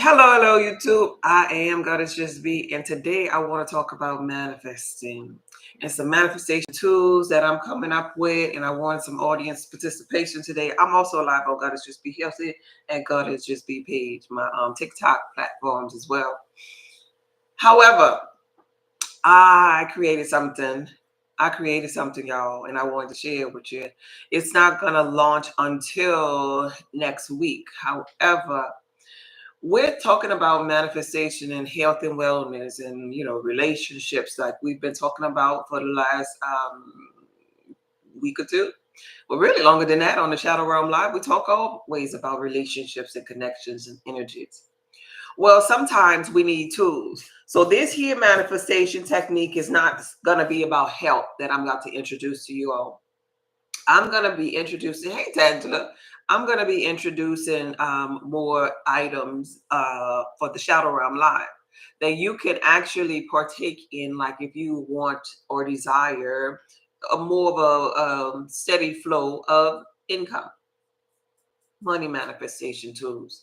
Hello, YouTube. I am Goddess Just Be, and today I want to talk about manifesting and some manifestation tools that I'm coming up with, and I want some audience participation today. I'm also live on Goddess Just Be Healthy and Goddess Just Be page, my TikTok platforms as well. However, I created something. Y'all, and I wanted to share it with you. It's not gonna launch until next week. However, we're talking about manifestation and health and wellness and relationships like we've been talking about for the last week or two, but really longer than that. On the Shadow Realm Live, we talk always about relationships and connections and energies. Well, sometimes we need tools. So this here manifestation technique is not going to be about health that I'm about to introduce to you all. I'm going to be introducing, hey, Tangela, I'm going to be introducing more items for the Shadow Realm Live that you can actually partake in, like if you want or desire a more of a steady flow of income, money manifestation tools.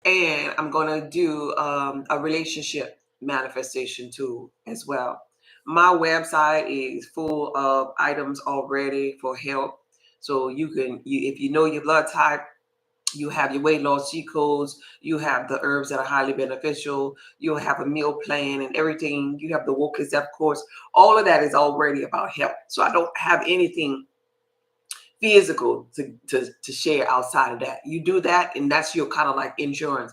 And I'm going to do a relationship manifestation tool as well. My website is full of items already for help. So if you know your blood type, you have your weight loss cheat codes, you have the herbs that are highly beneficial, you'll have a meal plan and everything. You have the Woke is Up course. All of that is already about health. So I don't have anything physical to share outside of that. You do that, and that's your kind of like insurance.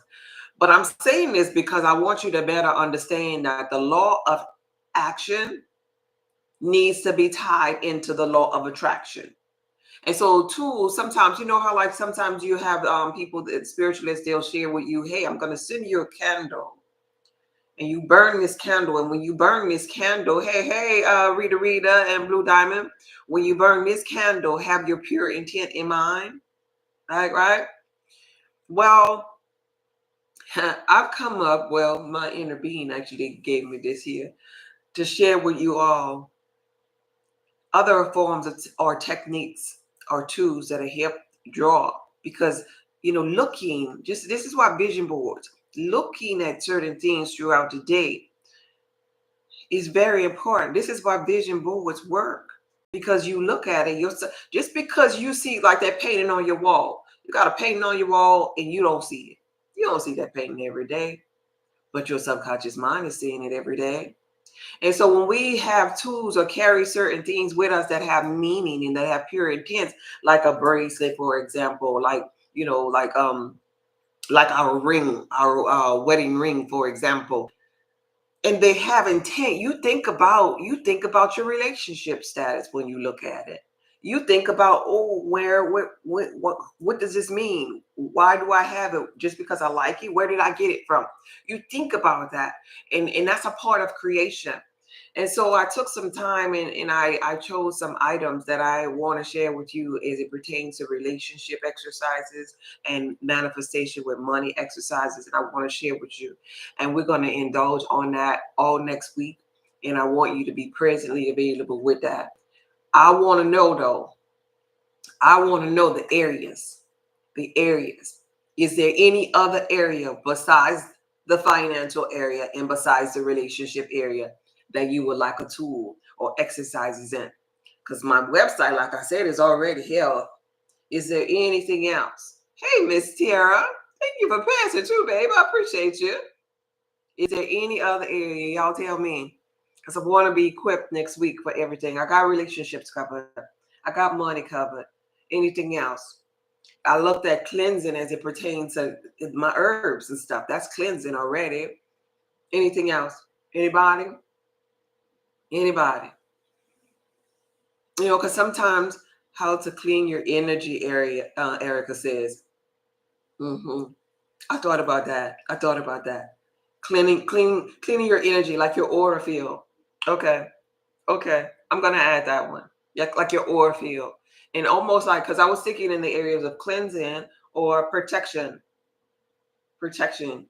But I'm saying this because I want you to better understand that the law of action needs to be tied into the law of attraction. And so too, sometimes you know how like sometimes you have people that spiritualists, they'll share with you, hey, I'm gonna send you a candle. And you burn this candle, and when you burn this candle, hey, Rita and Blue Diamond, when you burn this candle, have your pure intent in mind, right? Well, I've come up, well, my inner being actually gave me this here to share with you all other forms of or techniques or tools that help draw, because looking, just this is why vision boards, looking at certain things throughout the day is very important. This is why vision boards work, because you look at it yourself. Just because you see like that painting on your wall, you got a painting on your wall and you don't see it. You don't see that painting every day, but your subconscious mind is seeing it every day. And so when we have tools or carry certain things with us that have meaning and that have pure intent, like a bracelet, for example, like like our ring, our wedding ring, for example, and they have intent. You think about your relationship status when you look at it. You think about, oh, what does this mean? Why do I have it? Just because I like it? Where did I get it from? You think about that, and that's a part of creation. And so I took some time, and I chose some items that I want to share with you as it pertains to relationship exercises and manifestation with money exercises. And I want to share with you. And we're going to indulge on that all next week. And I want you to be presently available with that. I want to know though, I want to know the areas. The areas. Is there any other area besides the financial area and besides the relationship area that you would like a tool or exercises in? Because my website, like I said, is already health. Is there anything else? Hey, Miss Tiara, thank you for passing too, babe. I appreciate you. Is there any other area? Y'all tell me. Because I want to be equipped next week for everything. I got relationships covered. I got money covered. Anything else? I looked at cleansing as it pertains to my herbs and stuff. That's cleansing already. Anything else? Anybody? Anybody? Because sometimes how to clean your energy area, Erica says. I thought about that. Cleaning your energy, like your aura field. Okay. I'm gonna add that one. Yeah, like your aura field. And almost like, because I was thinking in the areas of cleansing or protection. Protection.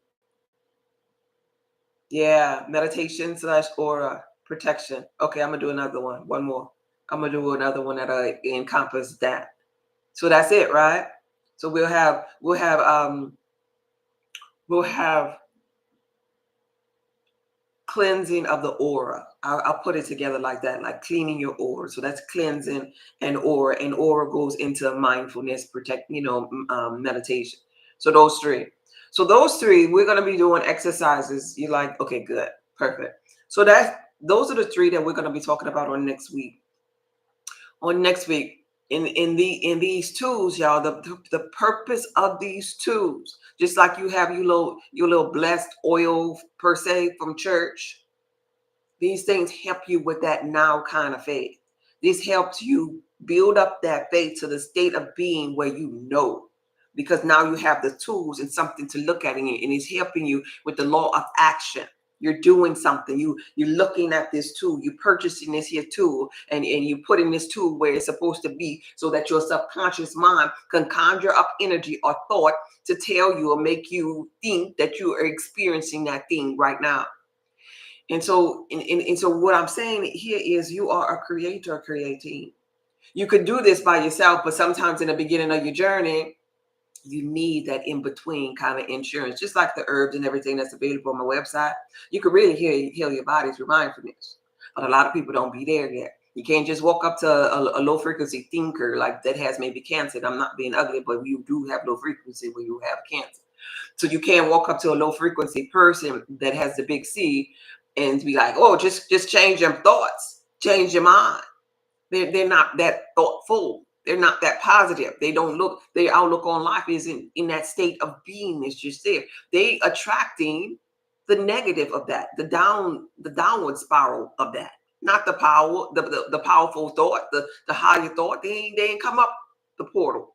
Yeah, meditation / aura protection. Okay, I'm gonna do another one. One more. I'm gonna do another one that encompass that. So that's it, right? So we'll have We'll have cleansing of the aura. I'll put it together like that, like cleaning your aura. So that's cleansing and aura goes into mindfulness, protect, meditation. So those three. So those three, we're going to be doing exercises. You're like, okay, good, perfect. So those are the three that we're going to be talking about on next week. In these tools, y'all, the purpose of these tools, just like you have your little blessed oil per se from church, these things help you with that now kind of faith. This helps you build up that faith to the state of being where you know, because now you have the tools and something to look at, and it's helping you with the law of action. You're doing something. You're looking at this tool. You're purchasing this here tool, and you're putting this tool where it's supposed to be, so that your subconscious mind can conjure up energy or thought to tell you or make you think that you are experiencing that thing right now. And so what I'm saying here is you are a creator creating. You could do this by yourself, but sometimes in the beginning of your journey, you need that in between kind of insurance, just like the herbs and everything that's available on my website. You could really heal your body through mindfulness. But a lot of people don't be there yet. You can't just walk up to a low frequency thinker like that has maybe cancer. I'm not being ugly, but you do have low frequency when you have cancer. So you can't walk up to a low frequency person that has the big C and be like, oh, just change your thoughts, change your mind. They're not that thoughtful. They're not that positive. Their outlook on life isn't in that state of beingness just there. They attracting the negative of that, the downward spiral of that. Not the power, the powerful thought, the higher thought. They ain't come up the portal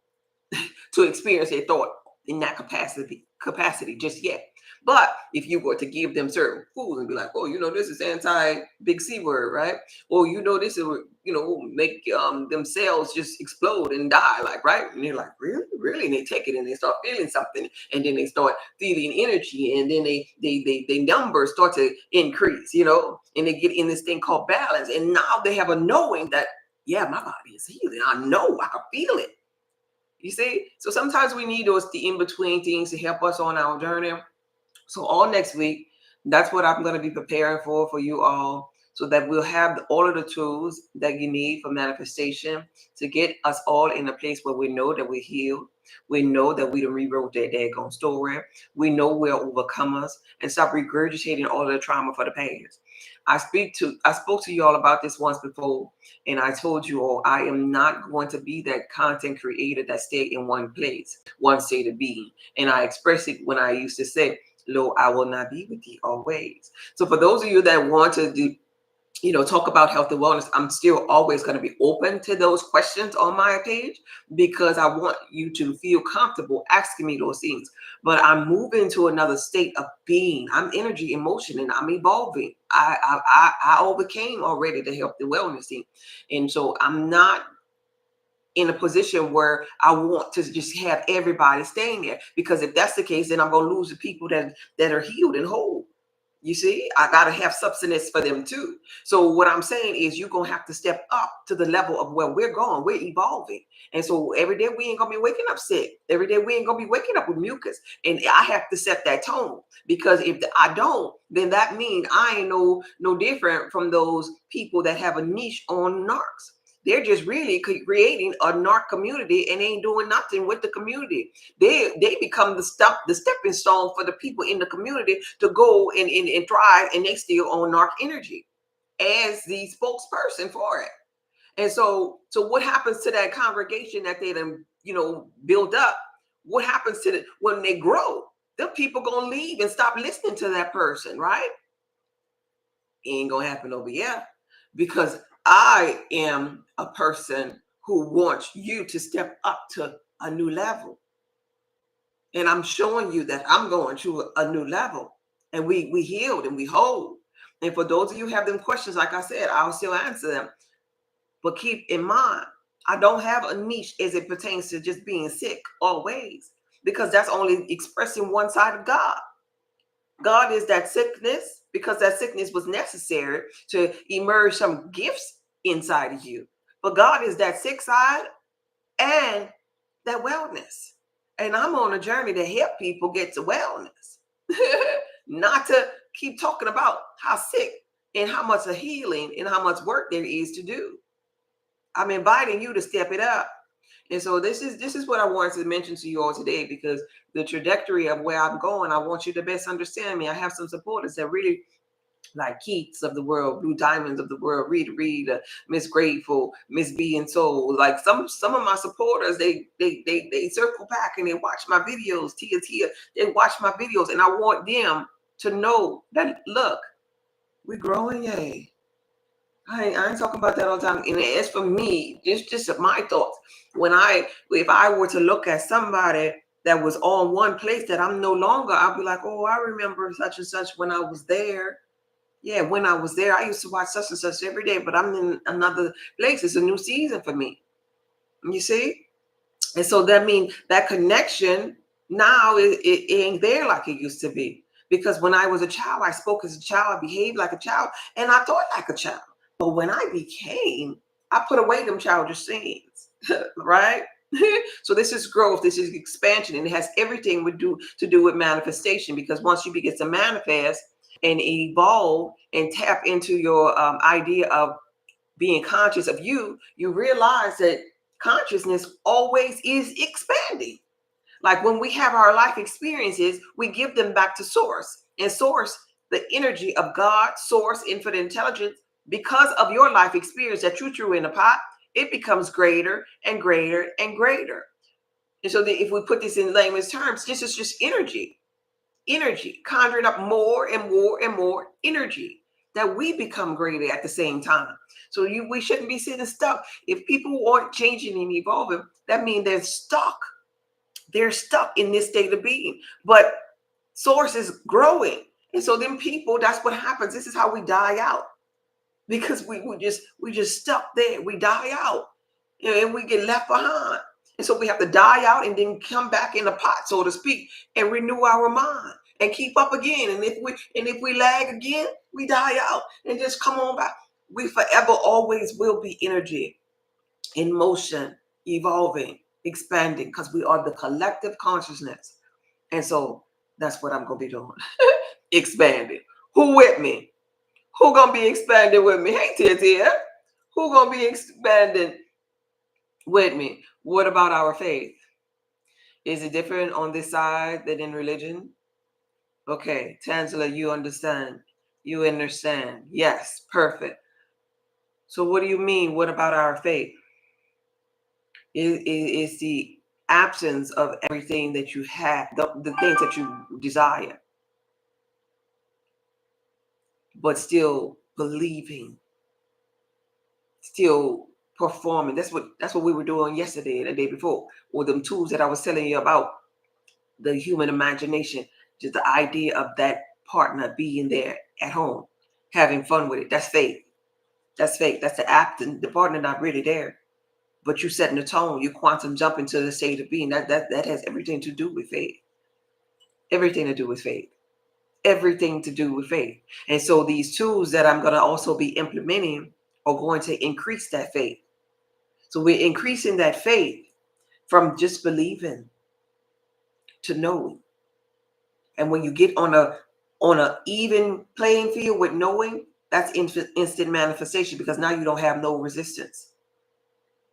to experience their thought in that capacity just yet. But if you were to give them certain foods and be like, oh, this is anti big C word, right? Or this is, make them cells just explode and die, like, right? And they're like, really? And they take it and they start feeling something, and then they start feeling energy, and then they numbers start to increase, and they get in this thing called balance. And now they have a knowing that, yeah, my body is healing. I know, I can feel it. You see? So sometimes we need those in-between things to help us on our journey. So all next week, that's what I'm going to be preparing for you all, so that we'll have all of the tools that you need for manifestation to get us all in a place where we know that we're healed. We know that we done rewrote that daggone story. We know we're overcomers, and stop regurgitating all of the trauma for the past. I spoke to you all about this once before, and I told you all I am not going to be that content creator that stay in one place, one state of being. And I expressed it when I used to say, Lo, I will not be with you always. So for those of you that want to do, talk about health and wellness, I'm still always going to be open to those questions on my page, because I want you to feel comfortable asking me those things. But I'm moving to another state of being. I'm energy, emotion, and I'm evolving. I overcame already the health and wellness thing. And so I'm not in a position where I want to just have everybody staying there, because if that's the case, then I'm going to lose the people that are healed and whole. You see, I got to have substance for them too. So what I'm saying is you're going to have to step up to the level of where we're going. We're evolving. And so every day we ain't going to be waking up sick. Every day we ain't going to be waking up with mucus. And I have to set that tone, because if I don't, then that means I ain't no different from those people that have a niche on narcs. They're just really creating a narc community and ain't doing nothing with the community. They become the stepping stone for the people in the community to go and thrive, and they still own narc energy as the spokesperson for it. And so what happens to that congregation that they then build up? What happens to when they grow? The people gonna leave and stop listening to that person, right? It ain't gonna happen over here, because I am a person who wants you to step up to a new level. And I'm showing you that I'm going to a new level, and we healed and we whole. And for those of you who have them questions, like I said, I'll still answer them. But keep in mind, I don't have a niche as it pertains to just being sick always, because that's only expressing one side of God. God is that sickness, because that sickness was necessary to emerge some gifts inside of you. But God is that sick side and that wellness. And I'm on a journey to help people get to wellness. Not to keep talking about how sick and how much of healing and how much work there is to do. I'm inviting you to step it up. And so this is what I wanted to mention to you all today, because the trajectory of where I'm going, I want you to best understand me. I have some supporters that really, like Keats of the world, Blue Diamonds of the world, Rita Reed, Miss Grateful, Miss B and Soul. Like some of my supporters, they circle back and they watch my videos. Tia, they watch my videos, and I want them to know that, look, we're growing, yay. I ain't talking about that all the time. And as for me, just my thoughts. If I were to look at somebody that was on one place that I'm no longer, I'll be like, oh, I remember such and such when I was there. Yeah, when I was there, I used to watch such and such every day, but I'm in another place. It's a new season for me. You see? And so that means that connection now it ain't there like it used to be. Because when I was a child, I spoke as a child, I behaved like a child, and I thought like a child. But when I became, I put away them childish sins, right? So this is growth, this is expansion, and it has everything to do with manifestation. Because once you begin to manifest and evolve and tap into your idea of being conscious of you, you realize that consciousness always is expanding. Like when we have our life experiences, we give them back to source. And source, the energy of God, source, infinite intelligence, because of your life experience that you threw in the pot, it becomes greater and greater and greater. And so if we put this in layman's terms, this is just energy, conjuring up more and more and more energy that we become greater at the same time. So we shouldn't be sitting stuck. If people aren't changing and evolving, that means they're stuck. They're stuck in this state of being. But source is growing. And so then people, that's what happens. This is how we die out. Because we just stuck there. We die out. And we get left behind. And so we have to die out and then come back in the pot, so to speak, and renew our mind and keep up again. And if we lag again, we die out and just come on back. We forever always will be energy in motion, evolving, expanding, because we are the collective consciousness. And so that's what I'm gonna be doing. Expanding. Who with me? Who gonna be expanding with me? Hey, Tia. Who gonna be expanding with me? What about our faith? Is it different on this side than in religion? Okay, Tangela, you understand. You understand. Yes, perfect. So what do you mean? What about our faith? Is the absence of everything that you have, the things that you desire, but still believing, still performing. That's what we were doing yesterday and the day before, or them tools that I was telling you about, the human imagination, just the idea of that partner being there at home, having fun with it. That's faith. That's faith. That's the act, and the partner not really there, but you setting the tone. You quantum jump into the state of being. That has everything to do with faith. Everything to do with faith. Everything to do with faith. And so these tools that I'm going to also be implementing are going to increase that faith. So we're increasing that faith from just believing to knowing. And when you get on a even playing field with knowing, that's instant manifestation, because now you don't have no resistance,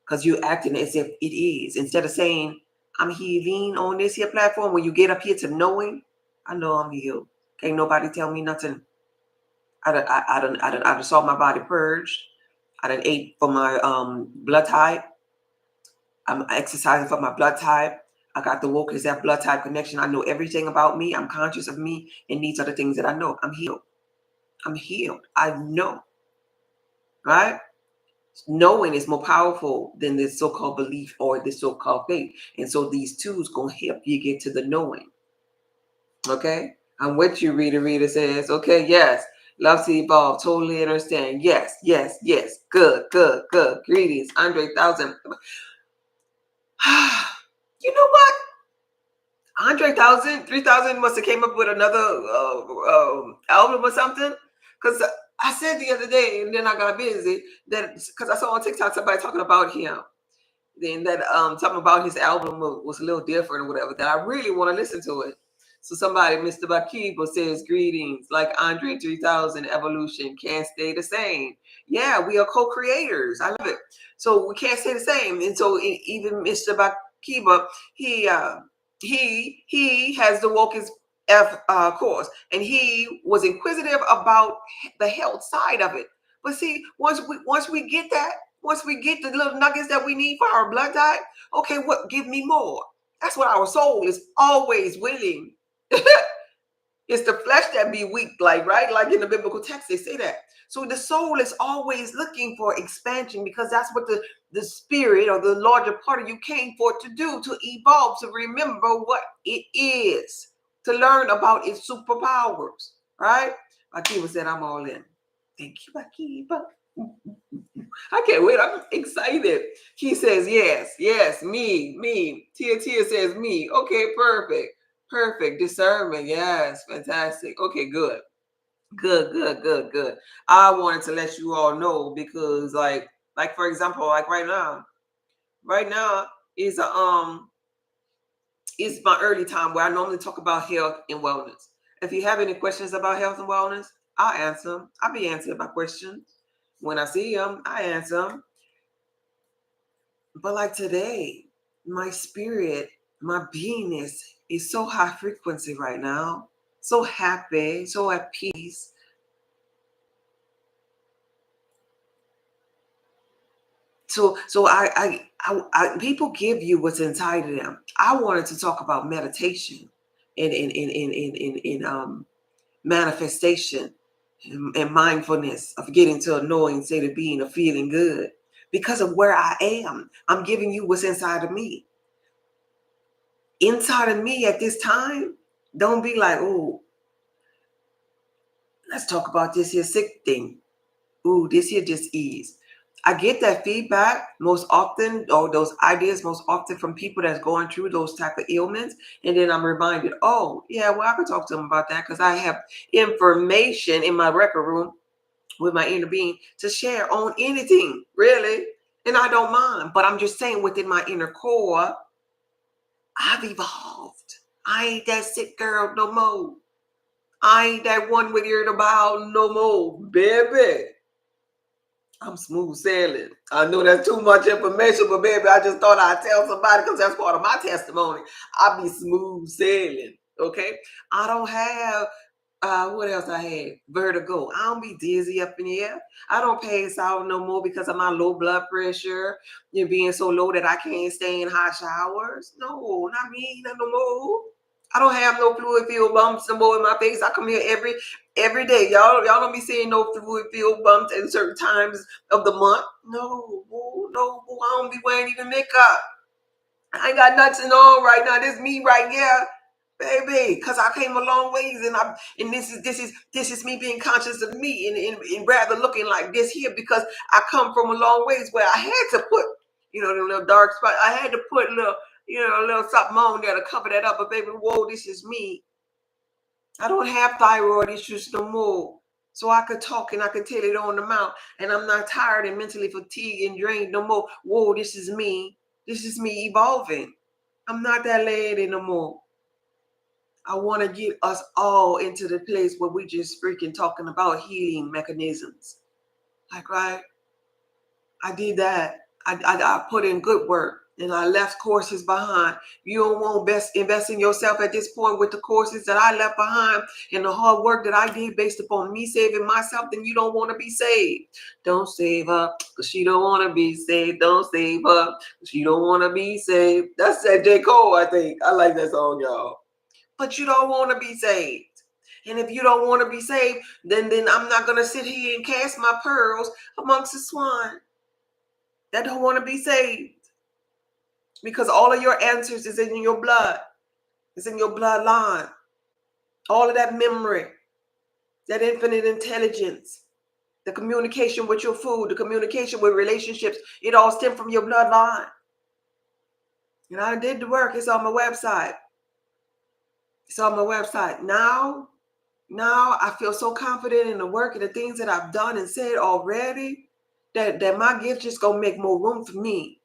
because you're acting as if it is, instead of saying I'm healing on this here platform. When you get up here to knowing, I know I'm healed. Can't nobody tell me nothing. I done saw my body purged. I done ate for my blood type. I'm exercising for my blood type. I got the woke as that blood type connection. I know everything about me. I'm conscious of me, and these are the things that I know. I'm healed. I'm healed. I know, right? Knowing is more powerful than this so-called belief or this so-called faith. And so these tools gonna help you get to the knowing. Okay? I'm with you, Rita says. Okay, yes. Love to evolve. Totally understand. Yes, yes, yes. Good. Greetings. Andre 1000. You know what? Andre 3000 must have came up with another album or something. Because I said the other day, and then I got busy, that because I saw on TikTok somebody talking about him. Then that talking about his album was a little different or whatever, that I really want to listen to it. So somebody, Mr. Bakiba says, greetings, like Andre 3000, evolution can't stay the same. Yeah, we are co-creators. I love it. So we can't stay the same. And so even Mr. Bakiba, he has the Woke's course, and he was inquisitive about the health side of it. But see, once we get that, once we get the little nuggets that we need for our blood diet, okay, what give me more? That's what our soul is always willing. It's the flesh that be weak, like, right? Like in the biblical text, they say that. So the soul is always looking for expansion, because that's what the spirit or the larger part of you came for to do, to evolve, to remember what it is, to learn about its superpowers, right? Akiva said, I'm all in. Thank you, Akiva. I can't wait. I'm excited. He says, yes, me. Tia says me. Okay, perfect. Discernment. Yes, fantastic. Okay, good. I wanted to let you all know, because like for example, like right now is is my early time where I normally talk about health and wellness. If you have any questions about health and wellness, I'll answer them. I'll be answering my questions. When I see them, I answer them. But like today, my spirit, my beingness is so high frequency right now, so happy, so at peace. So I people give you what's inside of them. I wanted to talk about meditation and manifestation and mindfulness of getting to a knowing state of being, of feeling good, because of where I am. I'm giving you what's inside of me. Inside of me at this time, don't be like, oh, let's talk about this here sick thing. Ooh, this here disease. I get that feedback most often, or those ideas most often, from people that's going through those type of ailments. And then I'm reminded, oh, yeah, well, I could talk to them about that, because I have information in my record room with my inner being to share on anything, really. And I don't mind. But I'm just saying, within my inner core, I've evolved. I ain't that sick girl no more. I ain't that one with irritable bowel no more, baby. I'm smooth sailing. I know that's too much information, but baby, I just thought I'd tell somebody, because that's part of my testimony. I be smooth sailing, okay? I don't have, what else I had? Vertigo. I don't be dizzy up in the air. I don't pass out no more because of my low blood pressure, being so low that I can't stay in hot showers. No, not me, not no more. I don't have no fluid filled bumps no more in my face. I come here every day. Y'all don't be seeing no fluid filled bumps at certain times of the month. No, I don't be wearing even makeup. I ain't got nothing on right now. This me right here, baby. Cause I came a long ways, and this is me being conscious of me, and rather looking like this here, because I come from a long ways where I had to put, the little dark spot. I had to put a little something on there to cover that up. But baby, whoa, this is me. I don't have thyroid issues no more. So I could talk and I could tell it on the mouth. And I'm not tired and mentally fatigued and drained no more. Whoa, this is me. This is me evolving. I'm not that lady no more. I want to get us all into the place where we just freaking talking about healing mechanisms. Like, right? I did that. I put in good work, and I left courses behind. You don't want to invest in yourself at this point with the courses that I left behind and the hard work that I did based upon me saving myself, then you don't want to be saved. Don't save her because she don't want to be saved. Don't save her because she don't want to be saved. That's that J. Cole, I think. I like that song, y'all. But you don't want to be saved. And if you don't want to be saved, then I'm not going to sit here and cast my pearls amongst the swine that don't want to be saved, because all of your answers is in your blood. It's in your bloodline. All of that memory, that infinite intelligence, the communication with your food, the communication with relationships, it all stems from your bloodline. And I did the work. It's on my website. Now I feel so confident in the work and the things that I've done and said already, that my gift just gonna make more room for me.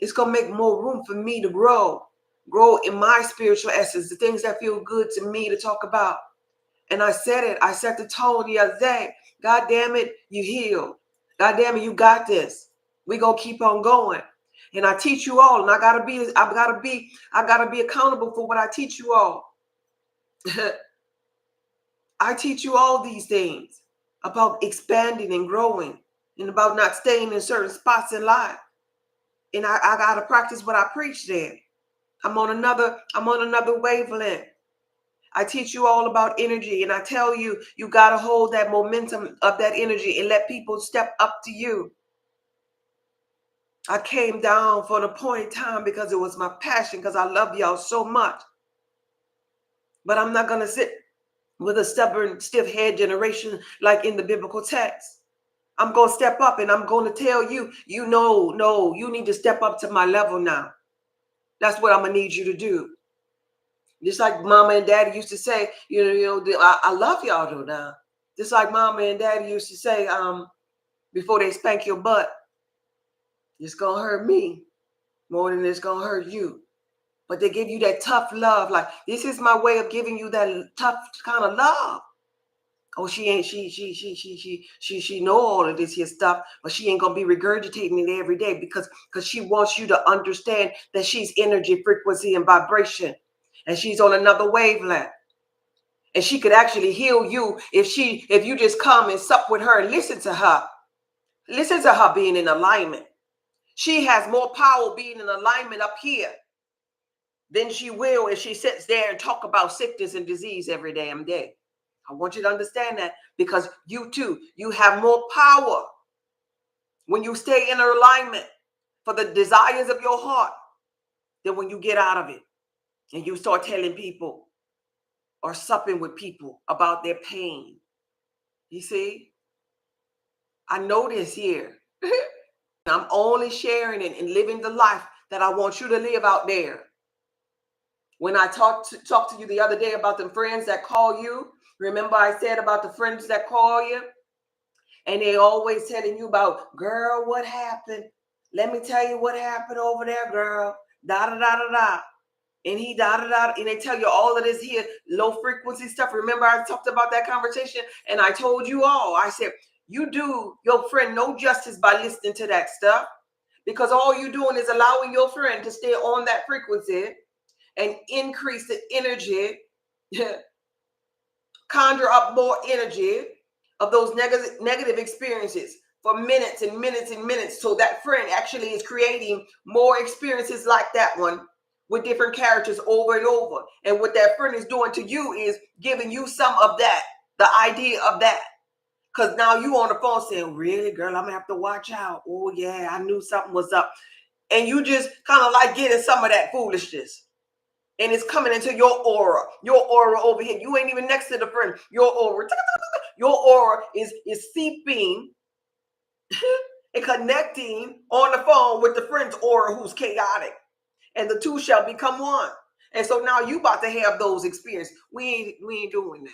It's going to make more room for me to grow. Grow in my spiritual essence, the things that feel good to me to talk about. And I said it. I set the tone the other day. God damn it, you healed. God damn it, you got this. We gonna keep on going. And I teach you all, and I gotta be accountable for what I teach you all. I teach you all these things about expanding and growing, and about not staying in certain spots in life. And I gotta practice what I preach there. I'm on another wavelength. I teach you all about energy, and I tell you, you got to hold that momentum of that energy and let people step up to you. I came down for an appointed time because it was my passion, because I love y'all so much. But I'm not going to sit with a stubborn, stiff-head generation like in the biblical text. I'm going to step up, and I'm going to tell you, no, you need to step up to my level now. That's what I'm going to need you to do. Just like mama and daddy used to say, I love y'all though now. Just like mama and daddy used to say, before they spank your butt, it's gonna hurt me more than it's gonna hurt you. But they give you that tough love. Like, this is my way of giving you that tough kind of love. Oh, she know all of this here stuff, but she ain't gonna be regurgitating it every day because she wants you to understand that she's energy, frequency, and vibration, and she's on another wavelength. And she could actually heal you if you just come and sup with her and listen to her. Listen to her being in alignment. She has more power being in alignment up here than she will if she sits there and talk about sickness and disease every damn day. I want you to understand that, because you too, you have more power when you stay in alignment for the desires of your heart than when you get out of it and you start telling people or supping with people about their pain. You see? I know this here. I'm only sharing it and living the life that I want you to live out there. When I talked to you the other day about the friends that call you, remember I said about the friends that call you? And they always telling you about, girl, what happened? Let me tell you what happened over there, girl. Da da da da da. And he da da da. And they tell you all of this here low frequency stuff. Remember I talked about that conversation, and I told you all. I said, you do your friend no justice by listening to that stuff, because all you're doing is allowing your friend to stay on that frequency and increase the energy, conjure up more energy of those negative experiences for minutes and minutes and minutes. So that friend actually is creating more experiences like that one with different characters over and over. And what that friend is doing to you is giving you some of that, the idea of that. Because now you on the phone saying, really, girl, I'm gonna have to watch out. Oh yeah, I knew something was up. And you just kind of like getting some of that foolishness. And it's coming into your aura over here. You ain't even next to the friend. Your aura is seeping and connecting on the phone with the friend's aura who's chaotic. And the two shall become one. And so now you about to have those experiences. We ain't doing that.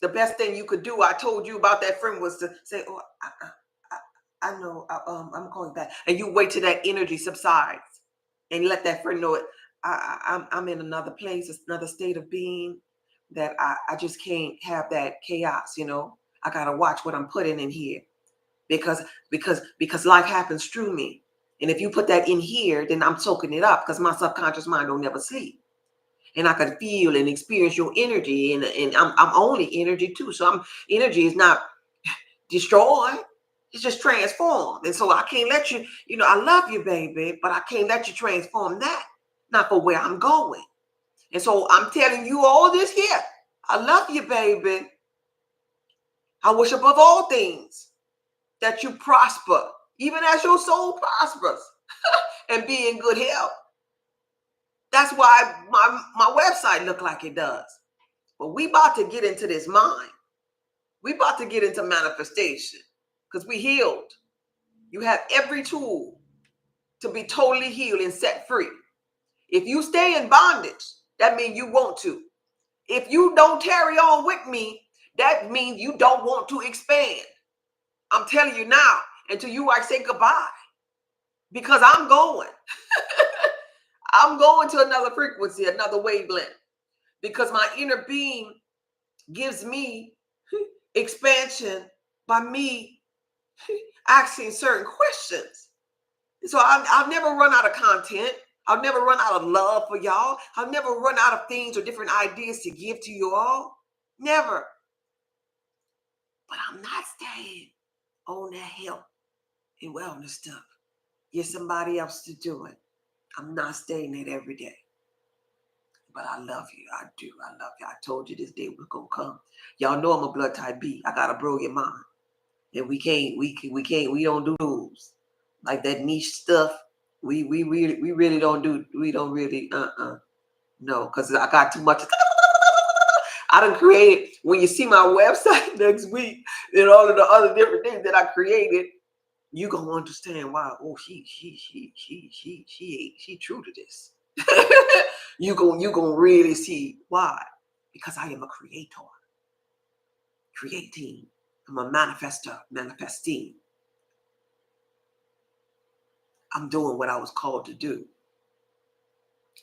The best thing you could do, I told you about that friend, was to say, oh, I know, I'm calling back. And you wait till that energy subsides and let that friend know it. I'm in another place, another state of being, that I just can't have that chaos, I got to watch what I'm putting in here, because life happens through me. And if you put that in here, then I'm soaking it up, because my subconscious mind don't never sleep. And I can feel and experience your energy, and I'm only energy too. So energy is not destroyed. It's just transformed. And so I can't let you, I love you, baby, but I can't let you transform that, not for where I'm going. And so I'm telling you all this here. I love you, baby. I wish above all things that you prosper, even as your soul prospers, and be in good health. That's why my website look like it does. But we about to get into this mind. We about to get into manifestation, because we healed. You have every tool to be totally healed and set free. If you stay in bondage, that means you want to. If you don't carry on with me, that means you don't want to expand. I'm telling you now, until you I say goodbye, because I'm going. I'm going to another frequency, another wavelength, because my inner being gives me expansion by me asking certain questions. So I'll never run out of content. I'll never run out of love for y'all. I'll never run out of things or different ideas to give to you all. Never. But I'm not staying on that health and wellness stuff. Get somebody else to do it. I'm not staying there every day. But I love you. I do. I love you. I told you this day was gonna come. Y'all know I'm a blood type B. I got a brilliant mind. And we don't do rules. Like that niche stuff. We really don't do, we don't really, no, because I got too much. I done created, when you see my website next week and all of the other different things that I created, you gonna understand why. Oh, she true to this. you gonna really see why. Because I am a creator. Creating. I'm a manifestor, manifesting. I'm doing what I was called to do.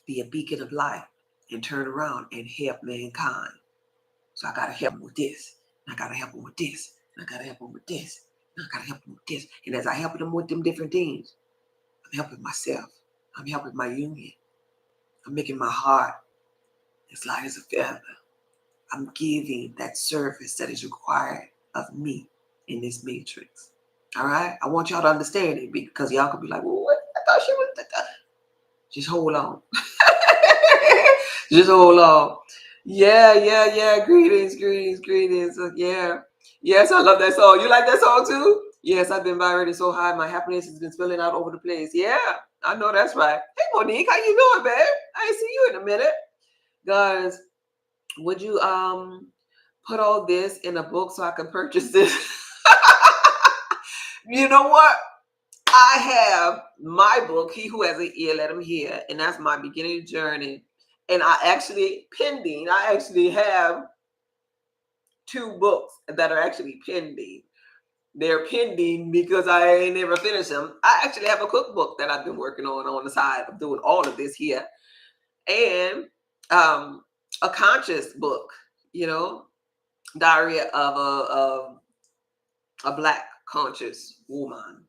Be a beacon of light and turn around and help mankind. So I gotta help them with this. And I gotta help them with this. And I gotta help them with this. And I gotta help them with this. And as I help them with them different things, I'm helping myself. I'm helping my union. I'm making my heart as light as a feather. I'm giving that service that is required of me in this matrix. All right? I want y'all to understand it, because y'all could be like, well, what? I thought she was. Just hold on. Just hold on. Yeah. Greetings. Yeah. Yes, I love that song. You like that song too? Yes, I've been vibrating so high. My happiness has been spilling out over the place. Yeah, I know that's right. Hey, Monique, how you doing, babe? I ain't see you in a minute. Guys, would you put all this in a book so I can purchase this? You know what? I have my book, He Who Has an Ear, Let Him Hear, and that's my beginning journey. And I actually have 2 books that are actually pending. They're pending because I ain't never finished them. I actually have a cookbook that I've been working on the side of doing all of this here. And a conscious book, diary of a Black conscious woman,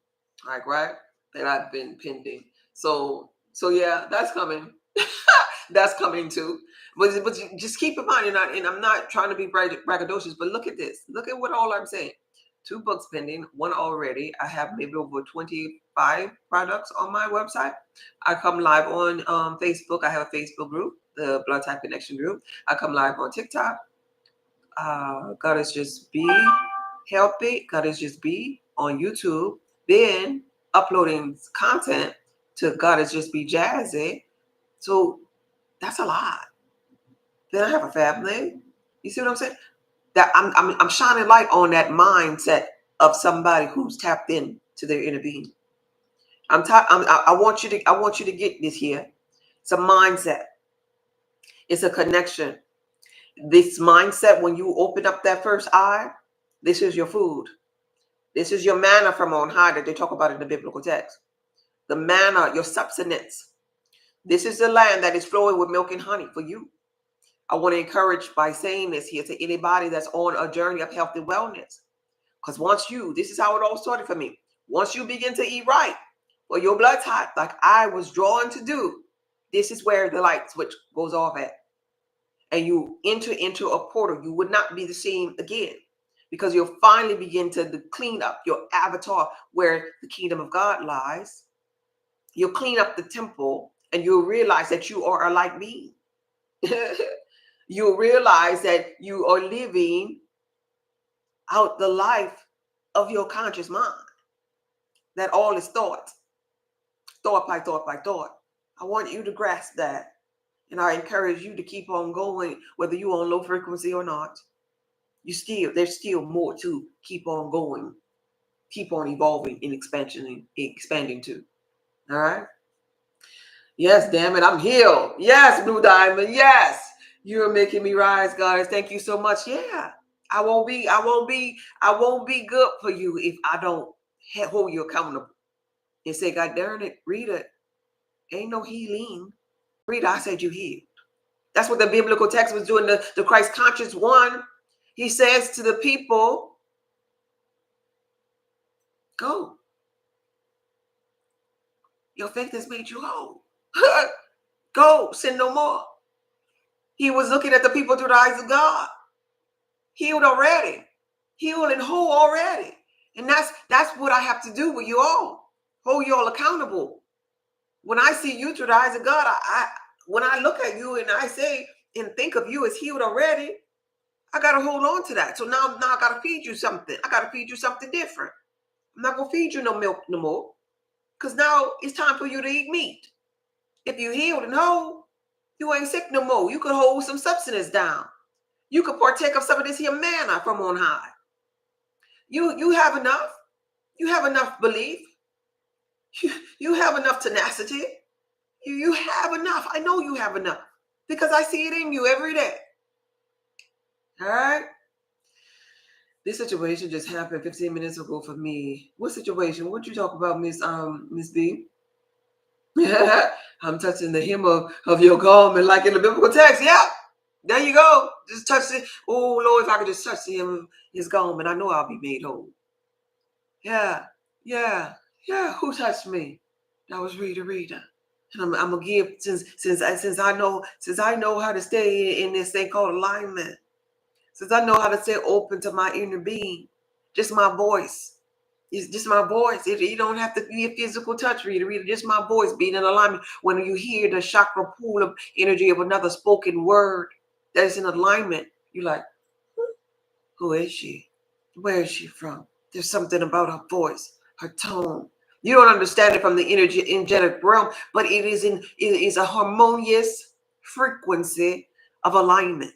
like, right, that I've been pending. So yeah, that's coming. That's coming too. But just keep in mind, and I'm not trying to be braggadocious, but look at this. Look at what all I'm saying. 2 books pending, 1 already. I have maybe over 25 products on my website. I come live on Facebook. I have a Facebook group, the Blood Type Connection group. I come live on TikTok. God is just be healthy. God is just be on YouTube. Then uploading content to God is just be jazzy. So that's a lot. Then I have a family. You see what I'm saying? That I'm shining light on that mindset of somebody who's tapped in to their inner being. I want you to get this here. It's a mindset. It's a connection. This mindset, when you open up that first eye, this is your food. This is your manna from on high that they talk about in the biblical text. The manna, your substance. This is the land that is flowing with milk and honey for you. I want to encourage by saying this here to anybody that's on a journey of health and wellness. Because this is how it all started for me. Once you begin to eat right for your blood type, like I was drawn to do, this is where the light switch goes off at. And you enter into a portal. You would not be the same again, because you'll finally begin to clean up your avatar where the kingdom of God lies. You'll clean up the temple and you'll realize that you are a light being. You'll realize that you are living out the life of your conscious mind. That all is thought by thought. I want you to grasp that. And I encourage you to keep on going, whether you're on low frequency or not. There's still more to keep on going, keep on evolving and expanding to. All right. Yes, damn it, I'm healed. Yes, Blue Diamond. Yes, you're making me rise, guys. Thank you so much. Yeah, I won't be good for you if I don't hold you accountable and say, God darn it, Rita, ain't no healing. Rita, I said you healed. That's what the biblical text was doing. The Christ conscious one, he says to the people, go. Your faith has made you whole. Go, sin no more. He was looking at the people through the eyes of God. Healed already. Healed and whole already. And that's what I have to do with you all. Hold you all accountable. When I see you through the eyes of God, when I look at you and I say and think of you as healed already, I got to hold on to that. So now I got to feed you something. I got to feed you something different. I'm not going to feed you no milk no more, because now it's time for you to eat meat. If you healed and whole, you ain't sick no more. You could hold some substance down. You could partake of some of this here manna from on high. You have enough. You have enough belief. You have enough tenacity. You have enough. I know you have enough because I see it in you every day. All right. This situation just happened 15 minutes ago for me. What situation? What you talk about, Miss B? I'm touching the hem of your garment like in the biblical text. Yeah. There you go. Just touch it. Oh Lord, if I could just touch the hem of his garment, I know I'll be made whole. Yeah. Yeah. Yeah. Who touched me? That was Rita. And I'm gonna give since I know how to stay in this thing called alignment. Since I know how to stay open to my inner being, just my voice. It's just my voice. You don't have to be a physical touch, Rita. Just my voice being in alignment. When you hear the chakra pool of energy of another spoken word that is in alignment, you're like, who is she? Where is she from? There's something about her voice, her tone. You don't understand it from the energetic realm, but it is a harmonious frequency of alignment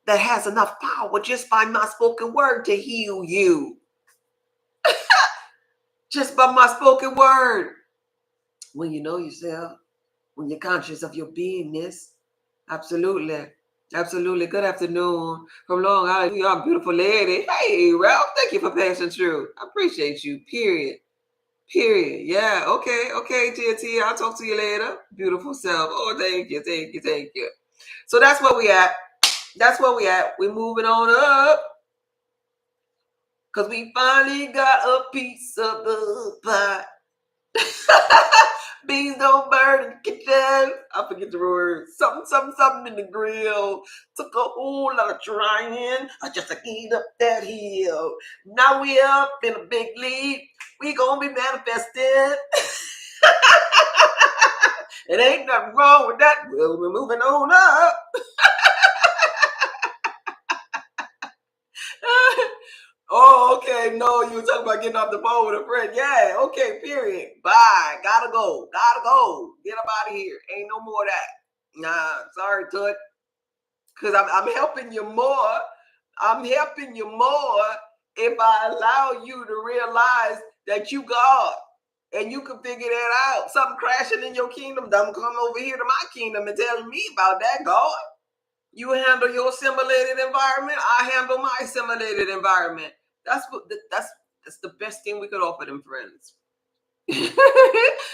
that has enough power just by my spoken word to heal you. Just by my spoken word. When you know yourself, when you're conscious of your beingness. Absolutely. Absolutely. Good afternoon from Long Island. You're a beautiful lady. Hey, Ralph, thank you for passing through. I appreciate you. Period. Yeah. Okay, TNT. I'll talk to you later. Beautiful self. Oh, thank you. So that's where we at. We're moving on up. Because we finally got a piece of the pie. Beans don't burn in the kitchen. I forget the word. Something in the grill. Took a whole lot of trying just to get up that hill. Now we up in a big league. We gonna be manifesting. It ain't nothing wrong with that. Well, we're moving on up. Oh, okay. No, you were talking about getting off the phone with a friend. Yeah, okay, period. Bye. Gotta go. Get up out of here. Ain't no more of that. Nah, sorry, Tut. Because I'm helping you more. I'm helping you more if I allow you to realize that you God. And you can figure that out. Something crashing in your kingdom, don't come over here to my kingdom and tell me about that, God. You handle your assimilated environment. I handle my assimilated environment. That's the best thing we could offer them friends.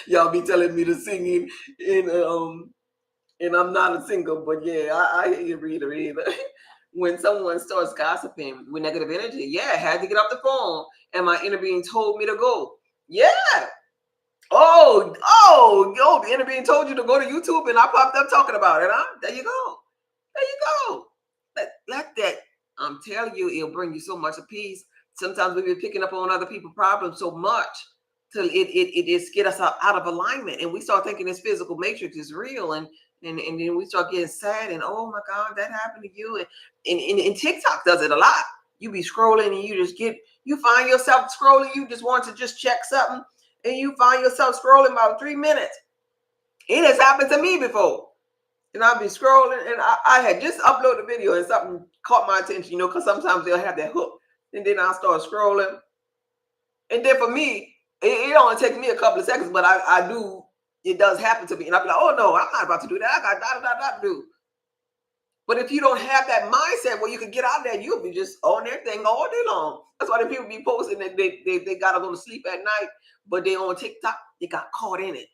Y'all be telling me to sing and I'm not a singer, but yeah, I hear you, Rita. When someone starts gossiping with negative energy, yeah, I had to get off the phone, and my inner being told me to go. Yeah. Oh, the inner being told you to go to YouTube, and I popped up talking about it, huh? There you go. Let that. I'm telling you, it'll bring you so much peace. Sometimes we've been picking up on other people's problems so much till it get us out of alignment, and we start thinking this physical matrix is real, and then we start getting sad, and oh my God, that happened to you, and TikTok does it a lot. You be scrolling, and you find yourself scrolling. You just want to just check something, and you find yourself scrolling about 3 minutes. It has happened to me before. And I'll be scrolling, and I had just uploaded a video, and something caught my attention, because sometimes they'll have that hook. And then I'll start scrolling. And then for me, it only takes me a couple of seconds, but it does happen to me. And I'll be like, oh no, I'm not about to do that. I got to do. But if you don't have that mindset where you can get out there, you'll be just on their thing all day long. That's why the people be posting that they got to go to sleep at night, but they on TikTok, they got caught in it.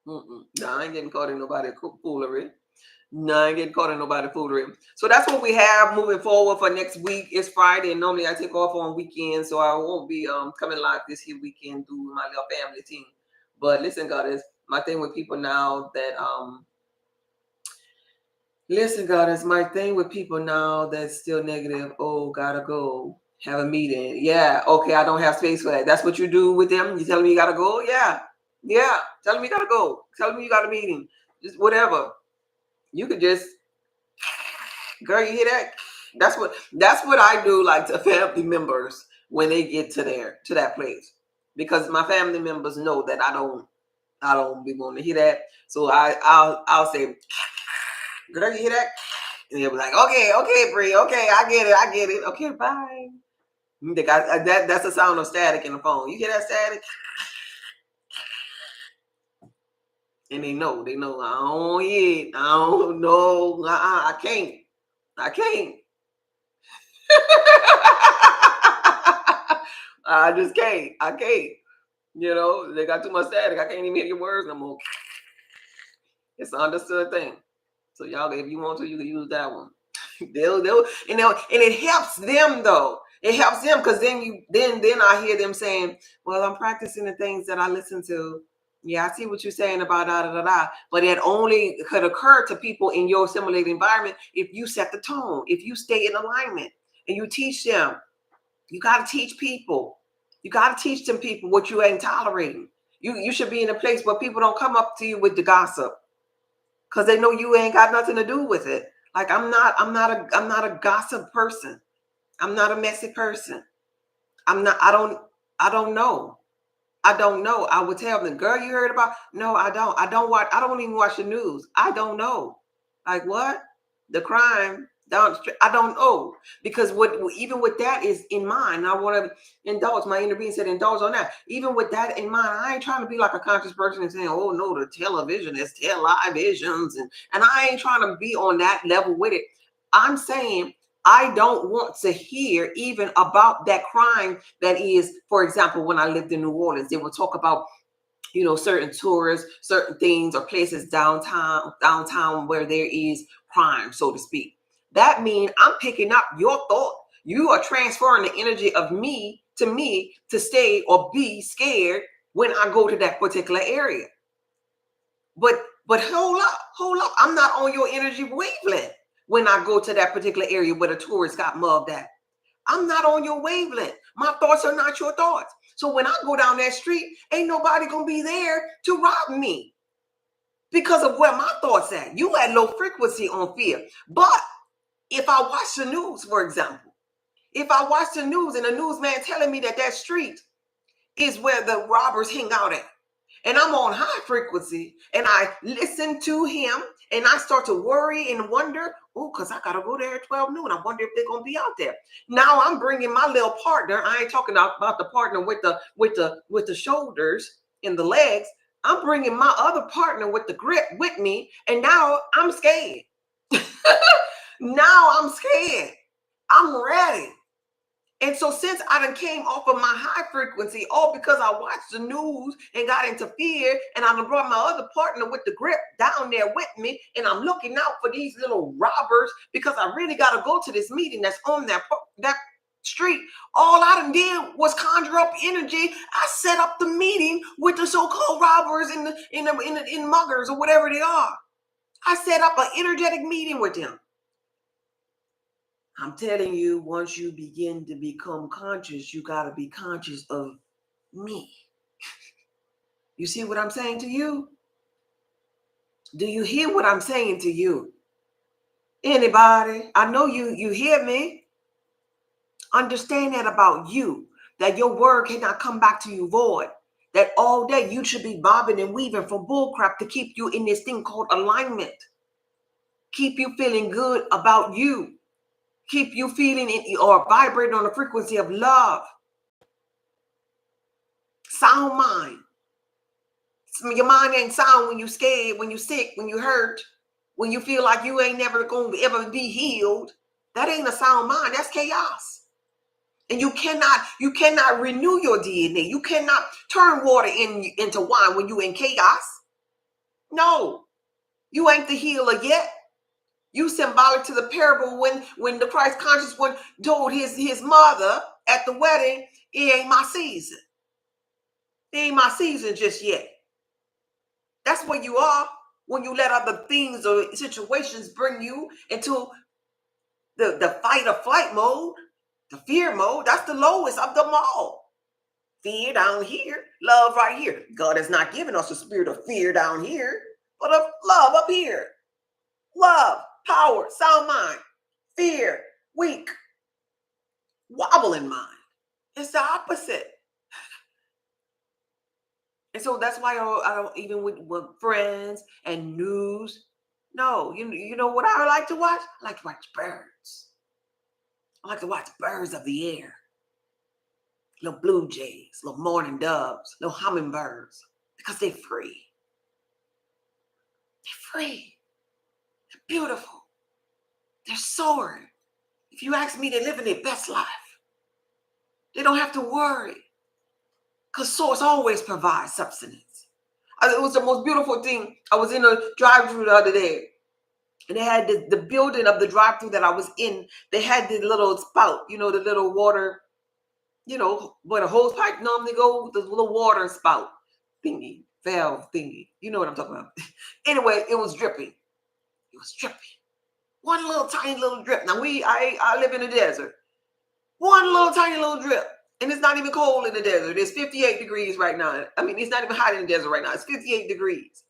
No, I ain't getting caught in nobody foolery. No, I ain't getting caught in nobody foolery. So that's what we have moving forward for next week. It's Friday, and normally I take off on weekends, so I won't be coming live this here weekend through my little family team. But listen, God, is my thing with people now that listen, God, it's my thing with people now that's still negative. Oh, gotta go. Have a meeting. Yeah, okay, I don't have space for that. That's what you do with them? You telling me you gotta go? Yeah. Yeah. Telling me you gotta go. Telling me you got a meeting. Just whatever. You could just, girl, you hear that? That's what I do like to family members when they get to that place. Because my family members know that I don't be wanting to hear that. So I'll say, girl, you hear that? And they'll be like, okay, Bree, okay, I get it. Okay, bye. That's the sound of static in the phone. You hear that static? And they know, I don't hear it. I don't know. I can't. I just can't. I can't. They got too much static. I can't even hear your words no more. It's an understood thing. So y'all, if you want to, you can use that one. they'll and it helps them though. It helps them because then I hear them saying, "Well, I'm practicing the things that I listen to." Yeah, I see what you're saying about da da da da. But it only could occur to people in your simulated environment if you set the tone, if you stay in alignment, and you teach them. You got to teach people. You got to teach them people what you ain't tolerating. You should be in a place where people don't come up to you with the gossip because they know you ain't got nothing to do with it. Like I'm not a gossip person. I'm not a messy person. I'm not. I don't know. I don't know. I would tell them, girl, you heard about? No, I don't. I don't watch. I don't even watch the news. I don't know. Like what? The crime down the street. I don't know because what even with that is in mind. I want to indulge. My inner being said indulge on that. Even with that in mind, I ain't trying to be like a conscious person and saying, oh no, the television is televisions and I ain't trying to be on that level with it. I'm saying I don't want to hear even about that crime that is, for example, when I lived in New Orleans, they would talk about, certain tourists, certain things or places downtown where there is crime, so to speak. That means I'm picking up your thought. You are transferring the energy of me to stay or be scared when I go to that particular area. But hold up. I'm not on your energy wavelength when I go to that particular area where the tourists got mugged at. I'm not on your wavelength. My thoughts are not your thoughts. So when I go down that street, ain't nobody gonna be there to rob me because of where my thoughts at. You at low frequency on fear. But if I watch the news, for example, if I watch the news and the newsman telling me that street is where the robbers hang out at, and I'm on high frequency and I listen to him and I start to worry and wonder, because I got to go there at 12 noon. I wonder if they're going to be out there. Now I'm bringing my little partner. I ain't talking about the partner with the shoulders and the legs. I'm bringing my other partner with the grip with me. And now I'm scared. Now I'm scared. I'm ready. And so since I done came off of my high frequency, all because I watched the news and got into fear, and I done brought my other partner with the grip down there with me, and I'm looking out for these little robbers because I really got to go to this meeting that's on that street. All I done did was conjure up energy. I set up the meeting with the so-called robbers in muggers or whatever they are. I set up an energetic meeting with them. I'm telling you, once you begin to become conscious, you got to be conscious of me. You see what I'm saying to you? Do you hear what I'm saying to you? Anybody? I know you hear me. Understand that about you, that your word cannot come back to you void. That all day you should be bobbing and weaving for bullcrap to keep you in this thing called alignment. Keep you feeling good about you. Keep you feeling it or vibrating on the frequency of love. Sound mind. Your mind ain't sound when you scared, when you sick, when you hurt, when you feel like you ain't never going to ever be healed. That ain't a sound mind. That's chaos. And you cannot renew your DNA. You cannot turn water into wine when you in chaos. No, you ain't the healer yet. You symbolic to the parable when the Christ conscious one told his mother at the wedding, it ain't my season. It ain't my season just yet. That's where you are when you let other things or situations bring you into the fight or flight mode, the fear mode. That's the lowest of them all. Fear down here, love right here. God has not given us a spirit of fear down here, but of love up here. Love, power, sound mind, fear, weak, wobbling mind. It's the opposite. And so that's why I don't even with friends and news. No, you know what I like to watch? I like to watch birds. I like to watch birds of the air. Little blue jays, little mourning doves, little hummingbirds. Because they're free. They're free. They're beautiful. They're soaring. If you ask me, they're living their best life. They don't have to worry. Because Source always provides substance. It was the most beautiful thing. I was in a drive-thru the other day, and they had the building of the drive-thru that I was in. They had the little spout, the little water, where the hose pipe normally go, the little water spout thingy, valve thingy. You know what I'm talking about. Anyway, it was dripping. It was dripping. One little tiny little drip. Now I live in the desert. One little tiny little drip. And it's not even cold in the desert. It's 58 degrees right now. I mean, it's not even hot in the desert right now. It's 58 degrees.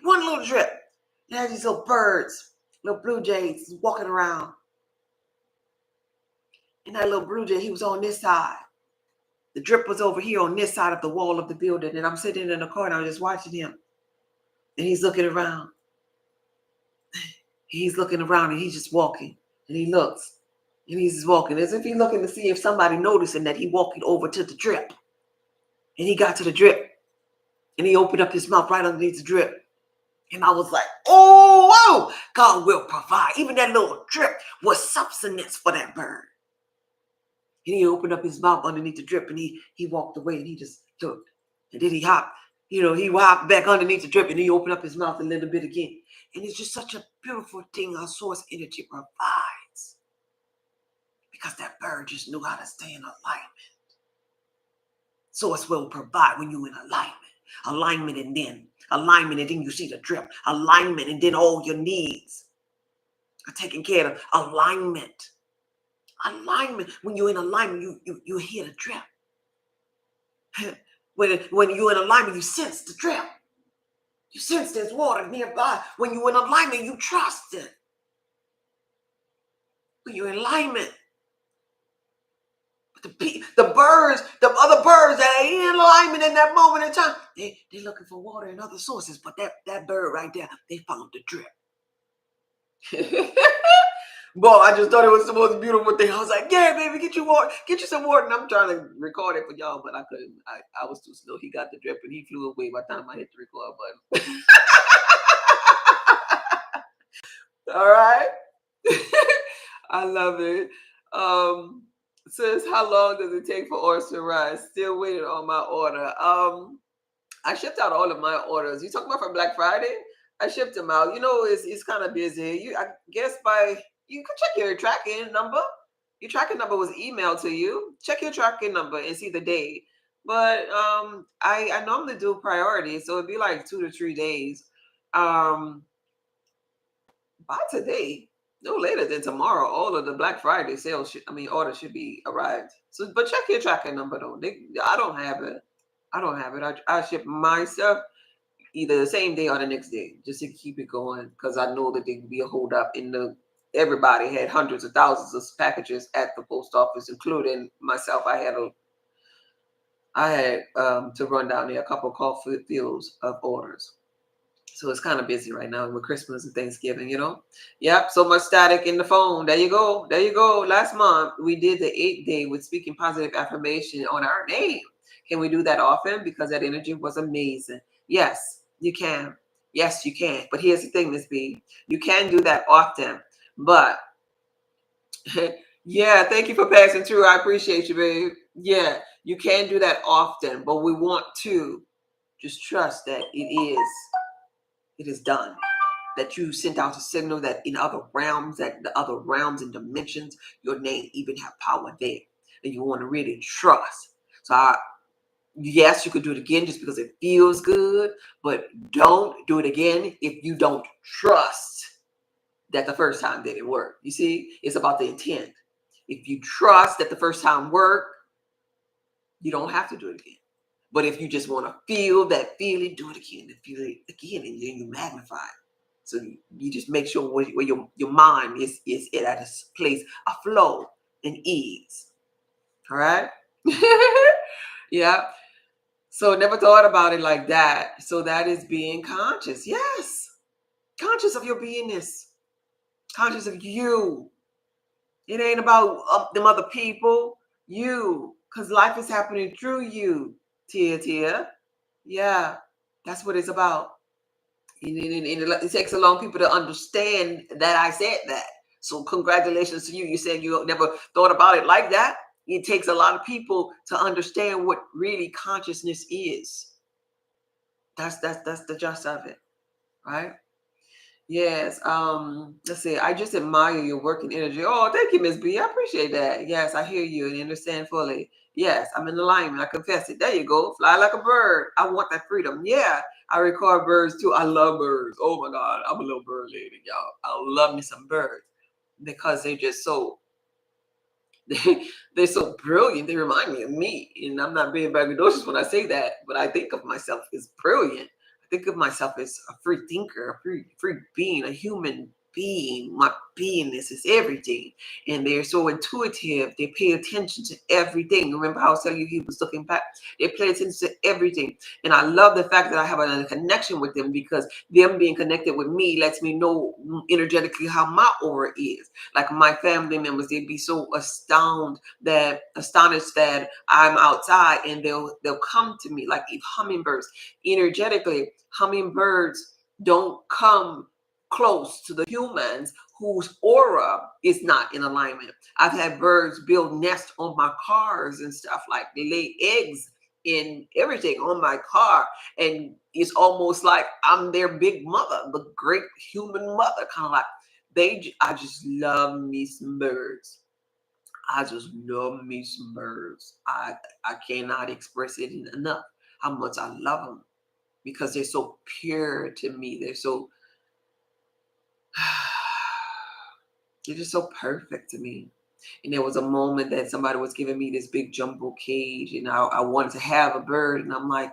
One little drip. And there's these little birds, little blue jays walking around. And that little blue jay, he was on this side. The drip was over here on this side of the wall of the building. And I'm sitting in the corner, I'm just watching him. And he's looking around. He's looking around and he's just walking. And he looks. And he's just walking as if he's looking to see if somebody noticing that he walking over to the drip. And he got to the drip. And he opened up his mouth right underneath the drip. And I was like, oh, whoa, God will provide. Even that little drip was substance for that bird. And he opened up his mouth underneath the drip and he walked away and he just looked. And then he hopped, he hopped back underneath the drip and he opened up his mouth a little bit again. And it's just such a beautiful thing our source energy provides. Because that bird just knew how to stay in alignment. Source will provide when you're in alignment. Alignment and then you see the drip. Alignment and then all your needs are taken care of. Alignment. When you're in alignment, you hear the drip. When you're in alignment, you sense the drip. You sense there's water nearby. When you're in alignment, you trust it. When you're in alignment. The birds, the other birds that are in alignment in that moment in time, they're looking for water in other sources. But that bird right there, they found the drip. Boy, I just thought it was the most beautiful thing. I was like, yeah, baby, get you water, get you some water. And I'm trying to record it for y'all, but I couldn't. I was too slow. He got the drip and he flew away by the time I hit the record button. All right. I love it. Says, how long does it take for orders to arrive? Still waiting on my order. I shipped out all of my orders. You talking about for Black Friday? I shipped them out. It's kind of busy. I guess you can check your tracking number. Your tracking number was emailed to you. Check your tracking number and see the date. But I normally do priority, so it'd be like 2 to 3 days. By today, no later than tomorrow, all of the Black Friday sales orders should be arrived. So, but check your tracking number though. I don't have it. I ship my stuff either the same day or the next day, just to keep it going, because I know that there could be a hold up everybody had hundreds of thousands of packages at the post office, including myself. I had to run down there a couple of call fields of orders. So it's kind of busy right now with Christmas and Thanksgiving, Yep, so much static in the phone. There you go. Last month, we did the 8-day with speaking positive affirmation on our name. Can we do that often? Because that energy was amazing. Yes, you can. Yes, you can. But here's the thing, Miss B. You can do that often. But, yeah, thank you for passing through. I appreciate you, babe. Yeah, you can do that often. But we want to Just trust that it is done. That you sent out a signal that in other realms, that the other realms and dimensions, your name even have power there. And you want to really trust. So yes, you could do it again just because it feels good, but don't do it again if you don't trust that the first time that it worked. You see, it's about the intent. If you trust that the first time worked, you don't have to do it again. But if you just want to feel that feeling, do it again and feel it again, and then you magnify it. So you just make sure where your mind is at a place of flow and ease. All right? Yeah. So never thought about it like that. So that is being conscious. Yes. Conscious of your beingness. Conscious of you. It ain't about them other people. You. Because life is happening through you. Tia. Yeah. That's what it's about. And it takes a long people to understand that I said that. So congratulations to you. You said you never thought about it like that. It takes a lot of people to understand what really consciousness is. That's the gist of it, right? Yes. Let's see. I just admire your working energy. Oh, thank you, Miss B. I appreciate that. Yes, I hear you and understand fully. Yes, I'm in alignment. I confess it. There you go. Fly like a bird. I want that freedom. Yeah, I record birds too. I love birds. Oh my God, I'm a little bird lady, y'all. I love me some birds because they're just so they're so brilliant. They remind me of me, and I'm not being braggadocious when I say that, but I think of myself as brilliant. I think of myself as a free thinker, a free being, a human being. My beingness is everything, and they're so intuitive. They pay attention to everything. Remember how I was telling you he was looking back? They pay attention to everything, and I love the fact that I have a connection with them because them being connected with me lets me know energetically how my aura is. Like my family members, they'd be so astonished that I'm outside, and they'll come to me like if hummingbirds. Energetically, hummingbirds don't come close to the humans whose aura is not in alignment. I've had birds build nests on my cars and stuff, like they lay eggs in everything on my car, and it's almost like I'm their big mother, the great human mother, kind of like I just love me some birds. I just love me some birds. I cannot express it enough how much I love them because they're so pure to me. They're just so perfect to me. And there was a moment that somebody was giving me this big jumbo cage, and I wanted to have a bird, and I'm like,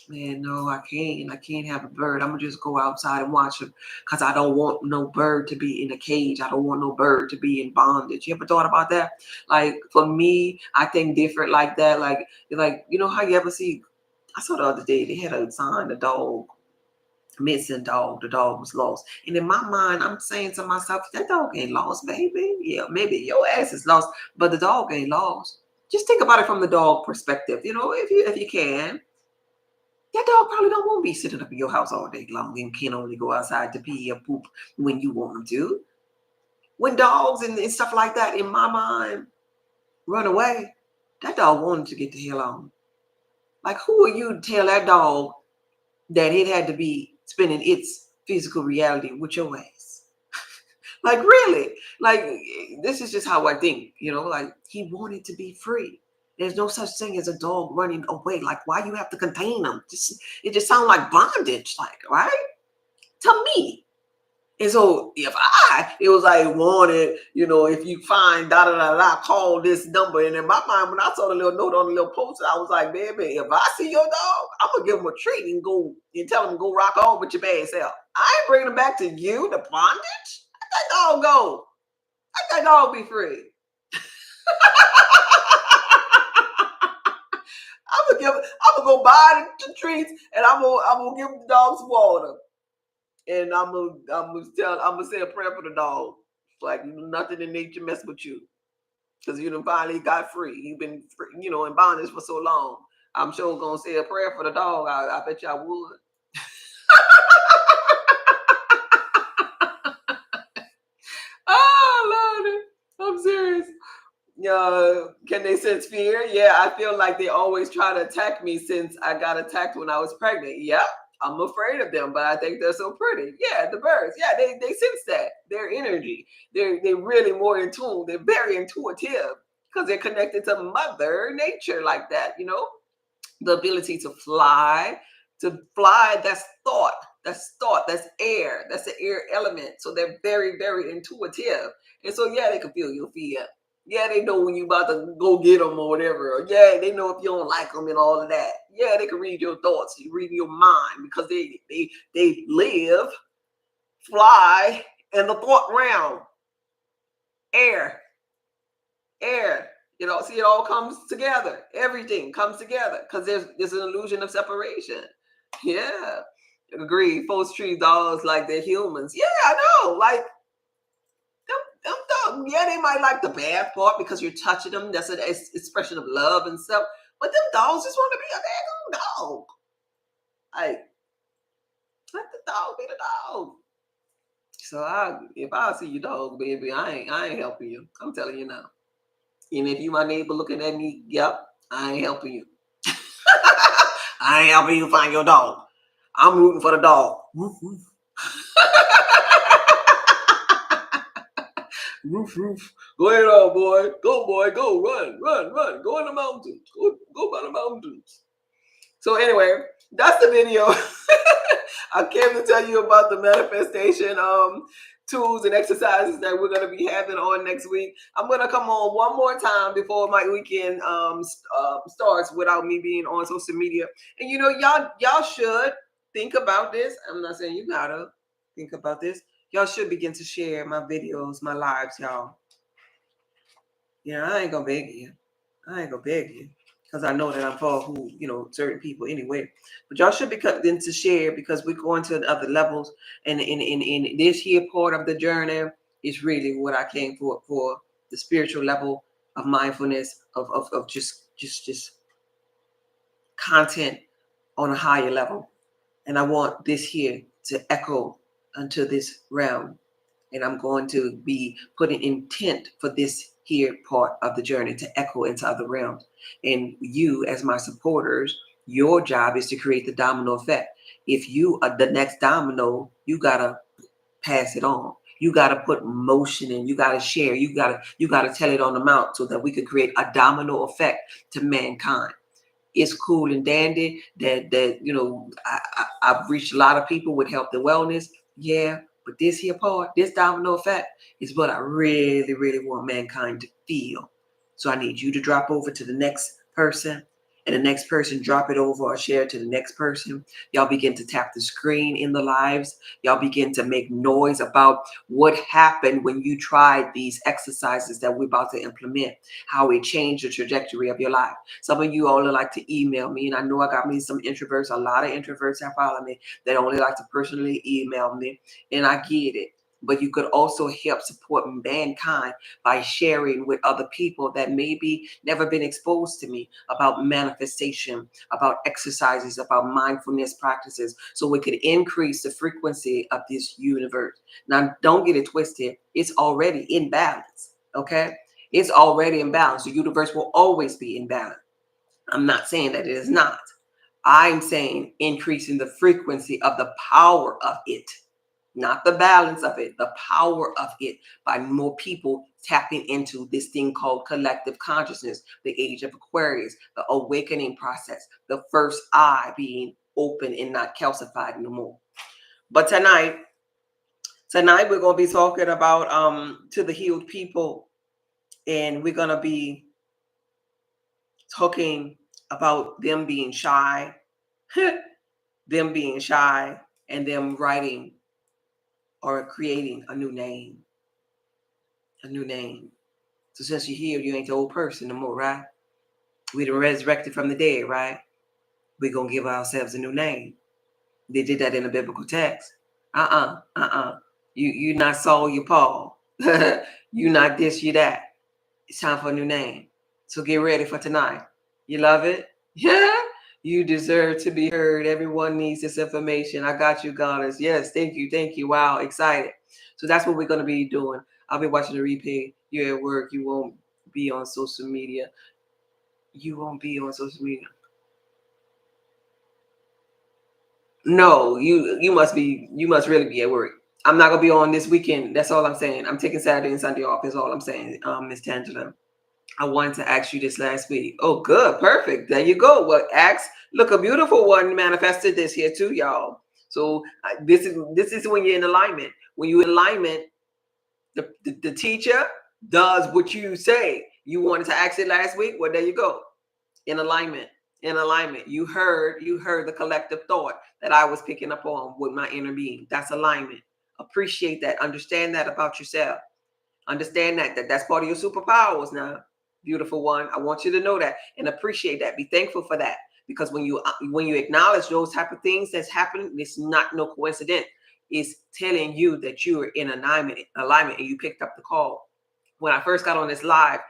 man, no, I can't. I can't have a bird. I'm gonna just go outside and watch them because I don't want no bird to be in a cage. I don't want no bird to be in bondage. You ever thought about that? Like for me, I think different like that. Like you know how you ever see? I saw the other day they had a sign, a dog, missing dog. The dog was lost, and in my mind, I'm saying to myself, that dog ain't lost, baby. Yeah, maybe your ass is lost, but the dog ain't lost. Just think about it from the dog perspective. You know, if you can. That dog probably don't want to be sitting up in your house all day long and can only go outside to pee or poop when you want them to. When dogs and stuff like that, in my mind, run away, that dog wanted to get the hell on. Like, who are you to tell that dog that it had to be spending its physical reality with your ass? Like, really? Like, this is just how I think, like he wanted to be free. There's no such thing as a dog running away. Like, why you have to contain them? It just sounds like bondage, like, right? To me. And so if it was like wanted, if you find da da da da, call this number. And in my mind, when I saw the little note on the little poster, I was like, baby, if I see your dog, I'm gonna give him a treat and go and tell him to go rock on with your bad self. I ain't bringing him back to you, the bondage. Let that dog go. Let that dog be free. I'm gonna go buy the treats, and I'm gonna give the dogs water, and I'm gonna say a prayer for the dog. Like nothing in nature mess with you, because you done finally got free. You've been free, in bondage for so long. I'm sure gonna say a prayer for the dog. I bet you I would. Oh Lord, I'm serious. Can they sense fear? Yeah, I feel like they always try to attack me since I got attacked when I was pregnant. Yep, I'm afraid of them, but I think they're so pretty. Yeah, the birds. Yeah, they sense that. Their energy. They're really more in tune. They're very intuitive because they're connected to Mother Nature like that, you know? The ability to fly. To fly, that's thought. That's thought. That's air. That's the air element. So they're very, very intuitive. And so, yeah, they can feel your fear. Yeah, they know when you about to go get them or whatever. Or, yeah, they know if you don't like them and all of that. Yeah, they can read your thoughts. You read your mind because they live, fly in the thought realm. Air, air. You know, see, it all comes together. Everything comes together because there's an illusion of separation. Yeah, agree. Folks treat dogs like they're humans. Yeah, I know. Like them dogs. Yeah, they might like the bad part because you're touching them. That's an expression of love and stuff. But them dogs just want to be a damn dog. Like, let the dog be the dog. So if I see your dog, baby, I ain't helping you. I'm telling you now. And if you my neighbor looking at me, yep, I ain't helping you. I ain't helping you find your dog. I'm rooting for the dog. Woof, woof. Roof, roof. Go ahead on, boy. Go, boy. Go. Run, run, run. Go in the mountains. Go by the mountains. So anyway, that's the video. I came to tell you about the manifestation tools and exercises that we're going to be having on next week. I'm going to come on one more time before my weekend starts without me being on social media. And you know, y'all should think about this. I'm not saying you gotta think about this. Y'all should begin to share my videos, my lives, y'all. Yeah, I ain't gonna beg you. I ain't gonna beg you because I know that I'm for who, you know, certain people anyway. But y'all should begin to share because we're going to other levels. And in this here part of the journey is really what I came for the spiritual level of mindfulness, of just content on a higher level. And I want this here to echo unto this realm. And I'm going to be putting intent for this here part of the journey to echo into other realms. And you, as my supporters, your job is to create the domino effect. If you are the next domino, you gotta pass it on. You gotta put motion in. You gotta share. You gotta tell it on the mount so that we can create a domino effect to mankind. It's cool and dandy that you know I've reached a lot of people with health and wellness. Yeah, but this here part, this domino effect, is what I really, really want mankind to feel. So I need you to drop over to the next person, and the next person drop it over or share it to the next person. Y'all begin to tap the screen in the lives. Y'all begin to make noise about what happened when you tried these exercises that we're about to implement, how it changed the trajectory of your life. Some of you only like to email me, and I know I got me some introverts. A lot of introverts that follow me that only like to personally email me, and I get it. But you could also help support mankind by sharing with other people that maybe never been exposed to me about manifestation, about exercises, about mindfulness practices, so we could increase the frequency of this universe. Now, don't get it twisted. It's already in balance, okay? It's already in balance. The universe will always be in balance. I'm not saying that it is not. I'm saying increasing the frequency of the power of it, not the balance of it, the power of it, by more people tapping into this thing called collective consciousness, the age of Aquarius, the awakening process, the first eye being open and not calcified no more. But tonight we're going to be talking about to the healed people, and we're going to be talking about them being shy, them being shy, and them writing or creating a new name. A new name. So since you're here, you ain't the old person no more, right? We done resurrected from the dead, right? We're going to give ourselves a new name. They did that in the biblical text. You not Saul, you Paul. You not this, you that. It's time for a new name. So get ready for tonight. You love it? Yeah. You deserve to be heard. Everyone needs this information. I got you, goddess. Yes, thank you. Thank you. Wow, excited. So that's what we're going to be doing. I'll be watching the replay. You're at work. You won't be on social media. You won't be on social media. No, you must be. You must really be at work. I'm not gonna be on this weekend. That's all I'm saying. I'm taking Saturday and Sunday off. Is all I'm saying, Miss Tangela. I wanted to ask you this last week. Oh, good, perfect. There you go. Well, ask. Look, a beautiful one manifested this here too, y'all. So this is when you're in alignment. When you're in alignment, the teacher does what you say. You wanted to ask it last week. Well, there you go. In alignment. In alignment. You heard the collective thought that I was picking up on with my inner being. That's alignment. Appreciate that. Understand that about yourself. Understand that's part of your superpowers now. Beautiful one. I want you to know that and appreciate that. Be thankful for that. Because when you acknowledge those type of things that's happening, it's not no coincidence. It's telling you that you are in alignment, and you picked up the call. When I first got on this live,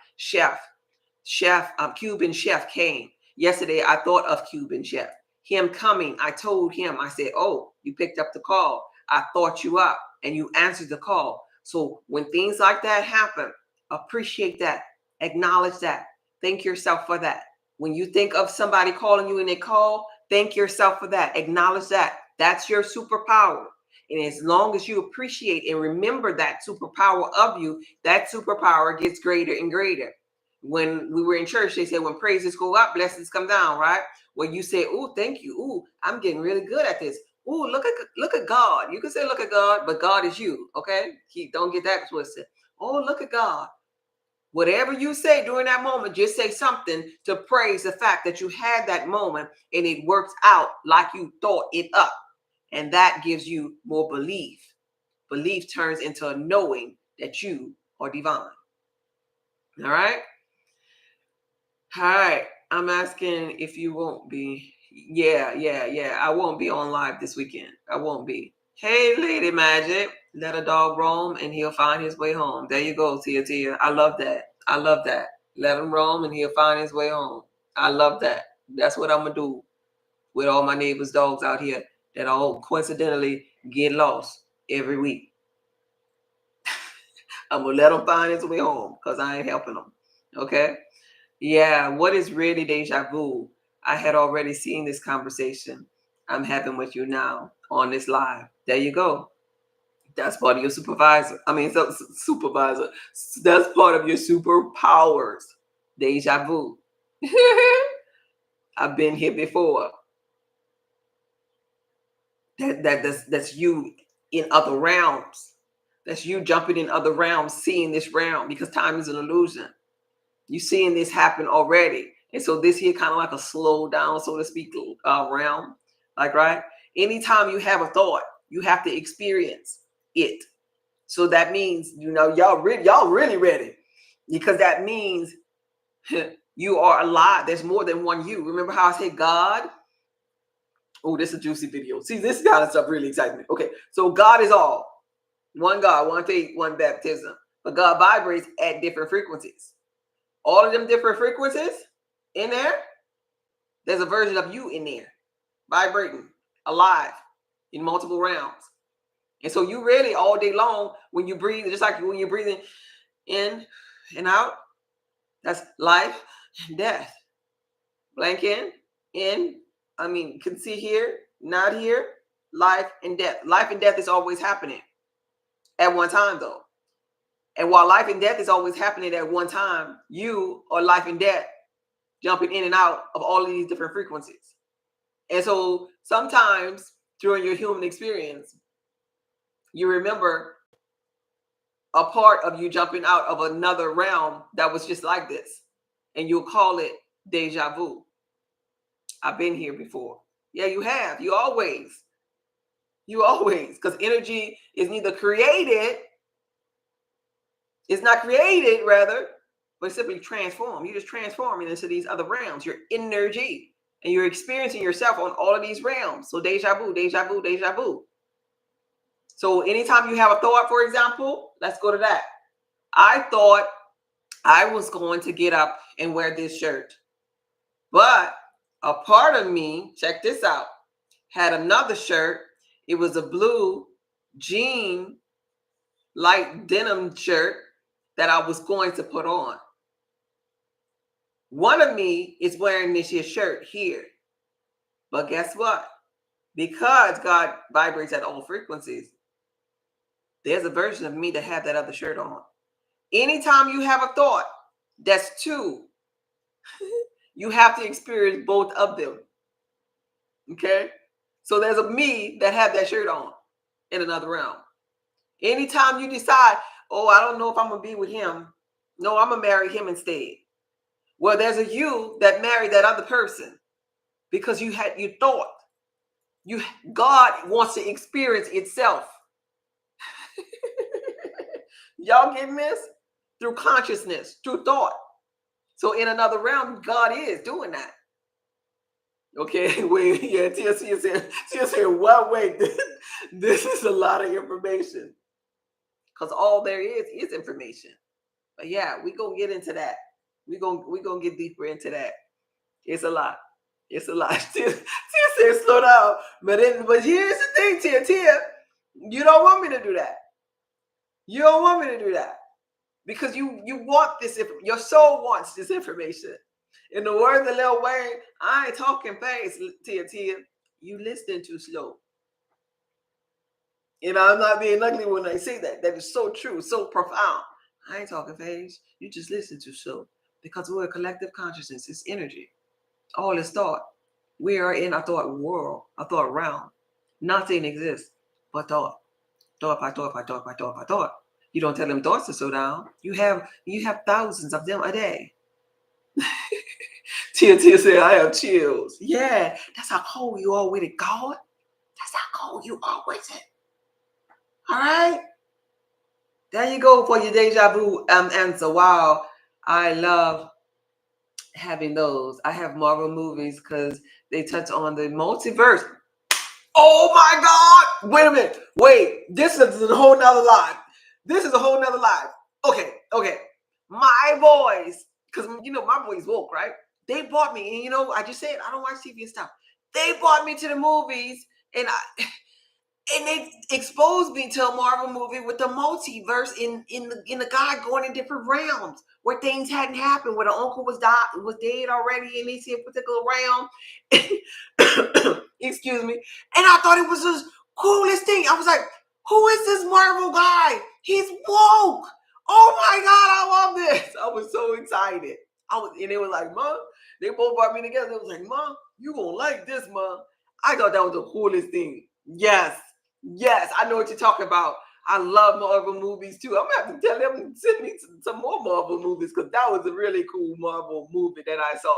Cuban chef came. Yesterday, I thought of Cuban chef. Him coming, I told him, I said, oh, you picked up the call. I thought you up and you answered the call. So when things like that happen, appreciate that. Acknowledge that. Thank yourself for that. When you think of somebody calling you and they call, thank yourself for that. Acknowledge that. That's your superpower. And as long as you appreciate and remember that superpower of you, that superpower gets greater and greater. When we were in church, they said when praises go up, blessings come down, right? When you say, oh, thank you. Oh, I'm getting really good at this. Oh, look at God. You can say look at God, but God is you, okay? Don't get that twisted. Oh, look at God. Whatever you say during that moment, just say something to praise the fact that you had that moment and it works out like you thought it up. And that gives you more belief. Belief turns into a knowing that you are divine. All right? All right. I'm asking if you won't be. Yeah. I won't be on live this weekend. I won't be. Hey, Lady Magic. Let a dog roam and he'll find his way home. There you go, Tia. I love that. Let him roam and he'll find his way home. I love that. That's what I'm going to do with all my neighbors' dogs out here that all coincidentally get lost every week. I'm going to let him find his way home because I ain't helping him. Okay? Yeah, what is really deja vu? I had already seen this conversation I'm having with you now on this live. There you go. That's part of your supervisor. Supervisor. That's part of your superpowers. Deja vu. I've been here before. That's you in other realms. That's you jumping in other realms, seeing this realm because time is an illusion. You seeing this happen already. And so this here kind of like a slow down, so to speak, realm. Like, right? Anytime you have a thought, you have to experience it. So that means, y'all really ready. Because that means you are alive. There's more than one you. Remember how I said God? Oh, this is a juicy video. See, this kind of stuff really excites me. Okay, so God is all. One God, one faith, one baptism. But God vibrates at different frequencies. All of them different frequencies in there, there's a version of you in there, vibrating, alive, in multiple realms. And so you really all day long, when you breathe, just like when you're breathing in and out, that's life and death. Blank in, you can see here, not here, life and death. Life and death is always happening at one time, though. And while life and death is always happening at one time, you are life and death jumping in and out of all of these different frequencies. And so sometimes during your human experience, you remember a part of you jumping out of another realm that was just like this. And you'll call it deja vu. I've been here before. Yeah, you have. You always. Because energy is neither created, it's not created, rather, but simply transform. You're just transforming into these other realms. Your energy. And you're experiencing yourself on all of these realms. So deja vu, deja vu, deja vu. So anytime you have a thought, for example, let's go to that. I thought I was going to get up and wear this shirt. But a part of me, check this out, had another shirt. It was a blue jean, light denim shirt that I was going to put on. One of me is wearing this here shirt here. But guess what? Because God vibrates at all frequencies, there's a version of me that have that other shirt on. Anytime you have a thought that's two, you have to experience both of them. Okay? So there's a me that have that shirt on in another realm. Anytime you decide, oh, I don't know if I'm going to be with him. No, I'm going to marry him instead. Well, there's a you that married that other person because you thought. God wants to experience itself. Y'all getting this? Through consciousness, through thought. So in another realm, God is doing that. Okay, wait, yeah, Tia said, well, wait, this is a lot of information. Because all there is information. But yeah, we gonna get into that. We gonna get deeper into that. It's a lot. It's a lot. Tia said, slow down. But here's the thing, Tia, you don't want me to do that. You don't want me to do that. Because you want this, your soul wants this information. In the words of Lil Wayne, I ain't talking fast, Tia. You listening too slow. You know, I'm not being ugly when I say that. That is so true, so profound. I ain't talking fast. You just listen too slow. Because we're a collective consciousness. It's energy. All is thought. We are in a thought world, a thought realm. Nothing exists but thought. Thought by thought by thought by thought by thought. You don't tell them thoughts to slow down. You have thousands of them a day. Tia said, I have chills. Yeah, that's how cold you are with it, God. That's how cold you are with it. All right? There you go for your deja vu answer. Wow, I love having those. I have Marvel movies because they touch on the multiverse. Oh my God! Wait a minute. Wait, this is a whole nother life. This is a whole nother life. Okay. My boys, because you know my boys woke, right? They bought me, and you know, I just said I don't watch TV and stuff. They brought me to the movies, and they exposed me to a Marvel movie with the multiverse in the guy going in different realms where things hadn't happened, where the uncle was dead already, and he's in a particular realm. Excuse me. And I thought it was the coolest thing. I was like, who is this Marvel guy? He's woke. Oh my God, I love this. I was so excited. And they were like, Mom, they both brought me together. They was like, Mom, you gonna like this, Mom. I thought that was the coolest thing. Yes, I know what you're talking about. I love Marvel movies too. I'm gonna have to tell them to send me some more Marvel movies because that was a really cool Marvel movie that I saw.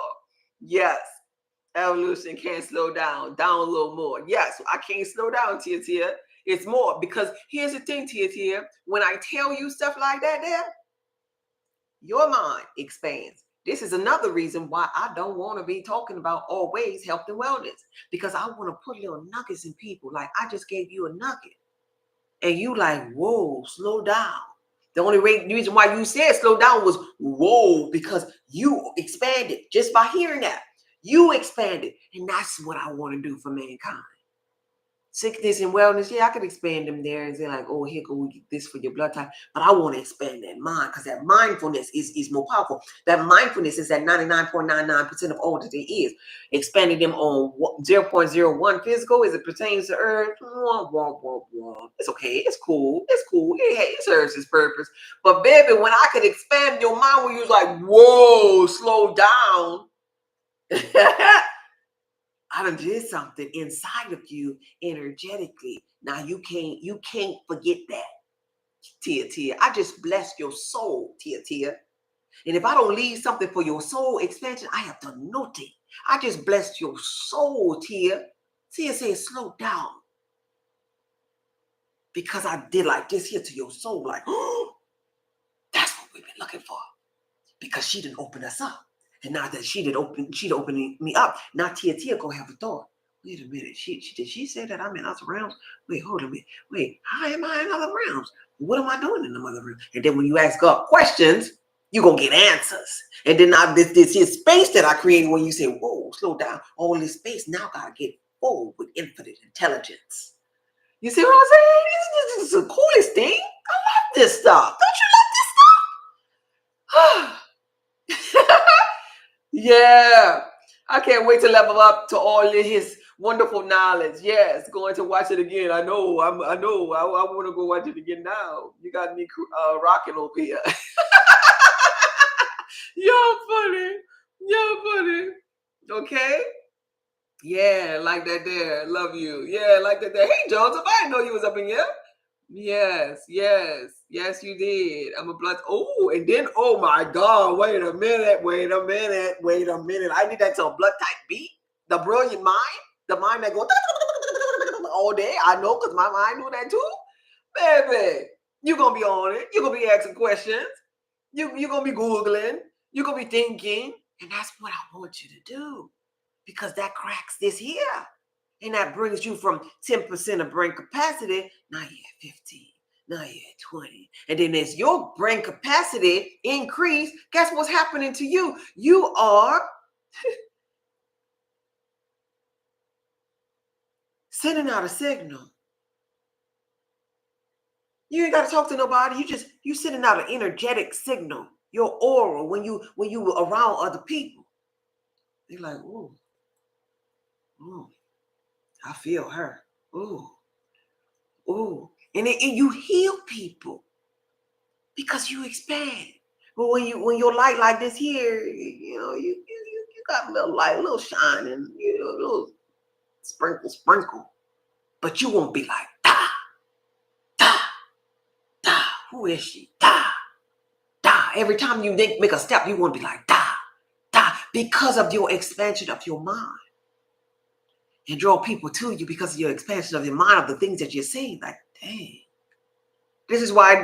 Yes, evolution can't slow down a little more. Yes, I can't slow down, Tia. It's more because here's the thing, Tia. When I tell you stuff like that, your mind expands. This is another reason why I don't want to be talking about always health and wellness, because I want to put little nuggets in people. Like I just gave you a nugget and you like, whoa, slow down. The only reason why you said slow down was whoa, because you expanded just by hearing that. You expanded. And that's what I want to do for mankind. Sickness and wellness, yeah, I could expand them there and say like, oh, here go we get this for your blood type. But I want to expand that mind because that mindfulness is more powerful. That mindfulness is at 99.99% of all that there is. Expanding them on 0.01 physical as it pertains to earth. It's okay. It's cool. It serves its purpose. But baby, when I could expand your mind where you was like, whoa, slow down. I done did something inside of you energetically. Now you can't forget that, Tia. I just blessed your soul, Tia. And if I don't leave something for your soul expansion, I have done nothing. I just blessed your soul, Tia. Tia says, slow down. Because I did like this here to your soul, like, oh, that's what we've been looking for. Because she didn't open us up. And now that she'd open me up, now Tia gonna have a thought. Wait a minute, did she say that I'm in other realms? Wait, hold a minute. Wait, how am I in other realms? What am I doing in the other realms? And then when you ask God questions, you're gonna get answers. And then now this here space that I created when you say, whoa, slow down, all this space now gotta get full with infinite intelligence. You see what I'm saying? This is the coolest thing. I love this stuff. Don't you love this stuff? Yeah. I can't wait to level up to all of his wonderful knowledge. Yes, going to watch it again. I know. I know. I want to go watch it again now. You got me rocking over here. You're funny. You're funny. Okay. Yeah, like that there. Love you. Yeah, like that there. Hey, Joseph, I didn't know you was up in here. Yes, yes, yes, you did. I'm a blood. Oh, and then, oh my God, wait a minute, wait a minute, wait a minute. I need that to a blood type beat. The brilliant mind, the mind that goes all day. I know because my mind do that too. Baby, you're going to be on it. You're going to be asking questions. You're going to be Googling. You're going to be thinking. And that's what I want you to do because that cracks this here. And that brings you from 10% of brain capacity, now you're at 15, now you're at 20. And then as your brain capacity increase, guess what's happening to you? You are sending out a signal. You ain't got to talk to nobody. You sending out an energetic signal. Your aura when you around other people. They're like, ooh, ooh, I feel her. Ooh, ooh. And you heal people. Because you expand. But when your light like this here, you got a little light, a little shine, and a little sprinkle. But you won't be like da da da. Who is she? Da da. Every time you make a step, you won't be like da da because of your expansion of your mind and draw people to you because of your expansion of your mind of the things that you're seeing. Like, dang. This is why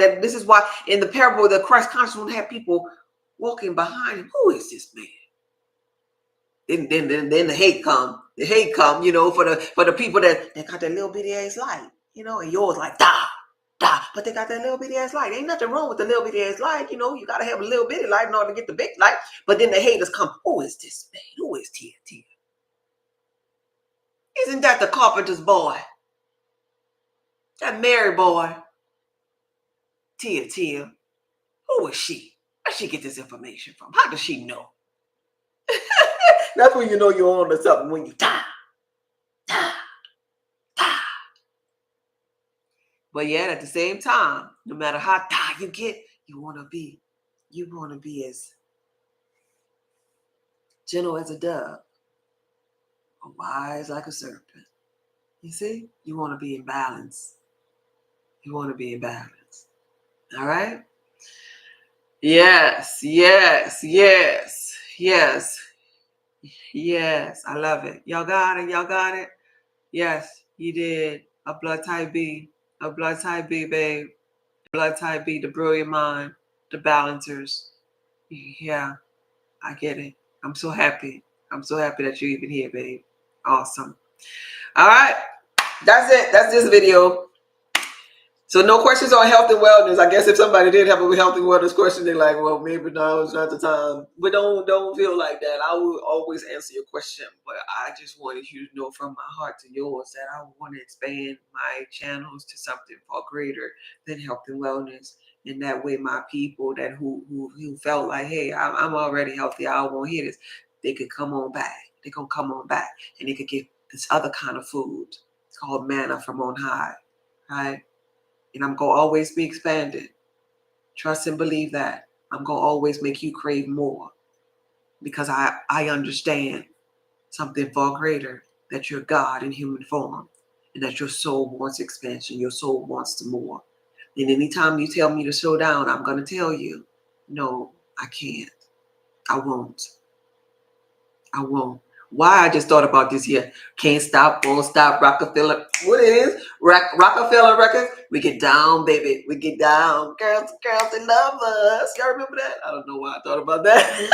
in the parable the Christ conscious will have people walking behind him. Who is this man? Then the hate come. The hate come, for the people that got that little bitty ass light, and yours like da da, but they got that little bitty ass light. Ain't nothing wrong with the little bitty ass light, you gotta have a little bitty light in order to get the big light. But then the haters come. Who is this man? Who is Tia Tia? Isn't that the carpenter's boy? That Mary boy? Tia Tia. Who is she? Where she get this information from? How does she know? That's when you know you're on to something, when you da da da. But yet at the same time, no matter how da you get, you want to be as gentle as a dove, or wise like a serpent. You see, you want to be in balance. You want to be in balance. All right. Yes, yes, yes, yes, yes. I love it. Y'all got it. Y'all got it. Yes, you did. A blood type B. A blood type B, babe. Blood type B, the brilliant mind, the balancers. Yeah, I get it. I'm so happy. I'm so happy that you're even here, babe. Awesome. All right. That's it. That's this video. So no questions on health and wellness. I guess if somebody did have a health and wellness question, they're like, well, maybe now it's not the time. But don't feel like that. I will always answer your question. But I just wanted you to know from my heart to yours that I want to expand my channels to something far greater than health and wellness. And that way my people that who felt like, hey, I'm already healthy, I won't hear this, they could come on back. They're gonna come on back and they could get this other kind of food. It's called manna from on high. Right? And I'm going to always be expanded. Trust and believe that. I'm going to always make you crave more because I understand something far greater, that you're God in human form and that your soul wants expansion. Your soul wants more. And anytime you tell me to slow down, I'm going to tell you, no, I can't. I won't. I won't. Why? I just thought about this here. Can't stop, won't stop, Rockefeller. What it is? Rockefeller Records. We get down, baby. We get down. Girls, they love us. Y'all remember that? I don't know why I thought about that.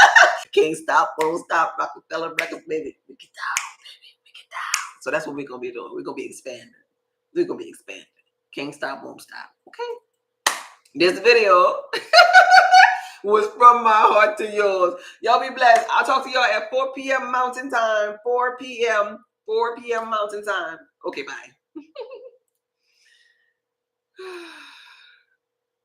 Can't stop, won't stop, Rockefeller Records, baby. We get down, baby. We get down. So that's what we're going to be doing. We're going to be expanding. We're going to be expanding. Can't stop, won't stop. Okay? This video was from my heart to yours. Y'all be blessed. I'll talk to y'all at 4 p.m. Mountain Time. 4 p.m. Mountain Time. Okay, bye.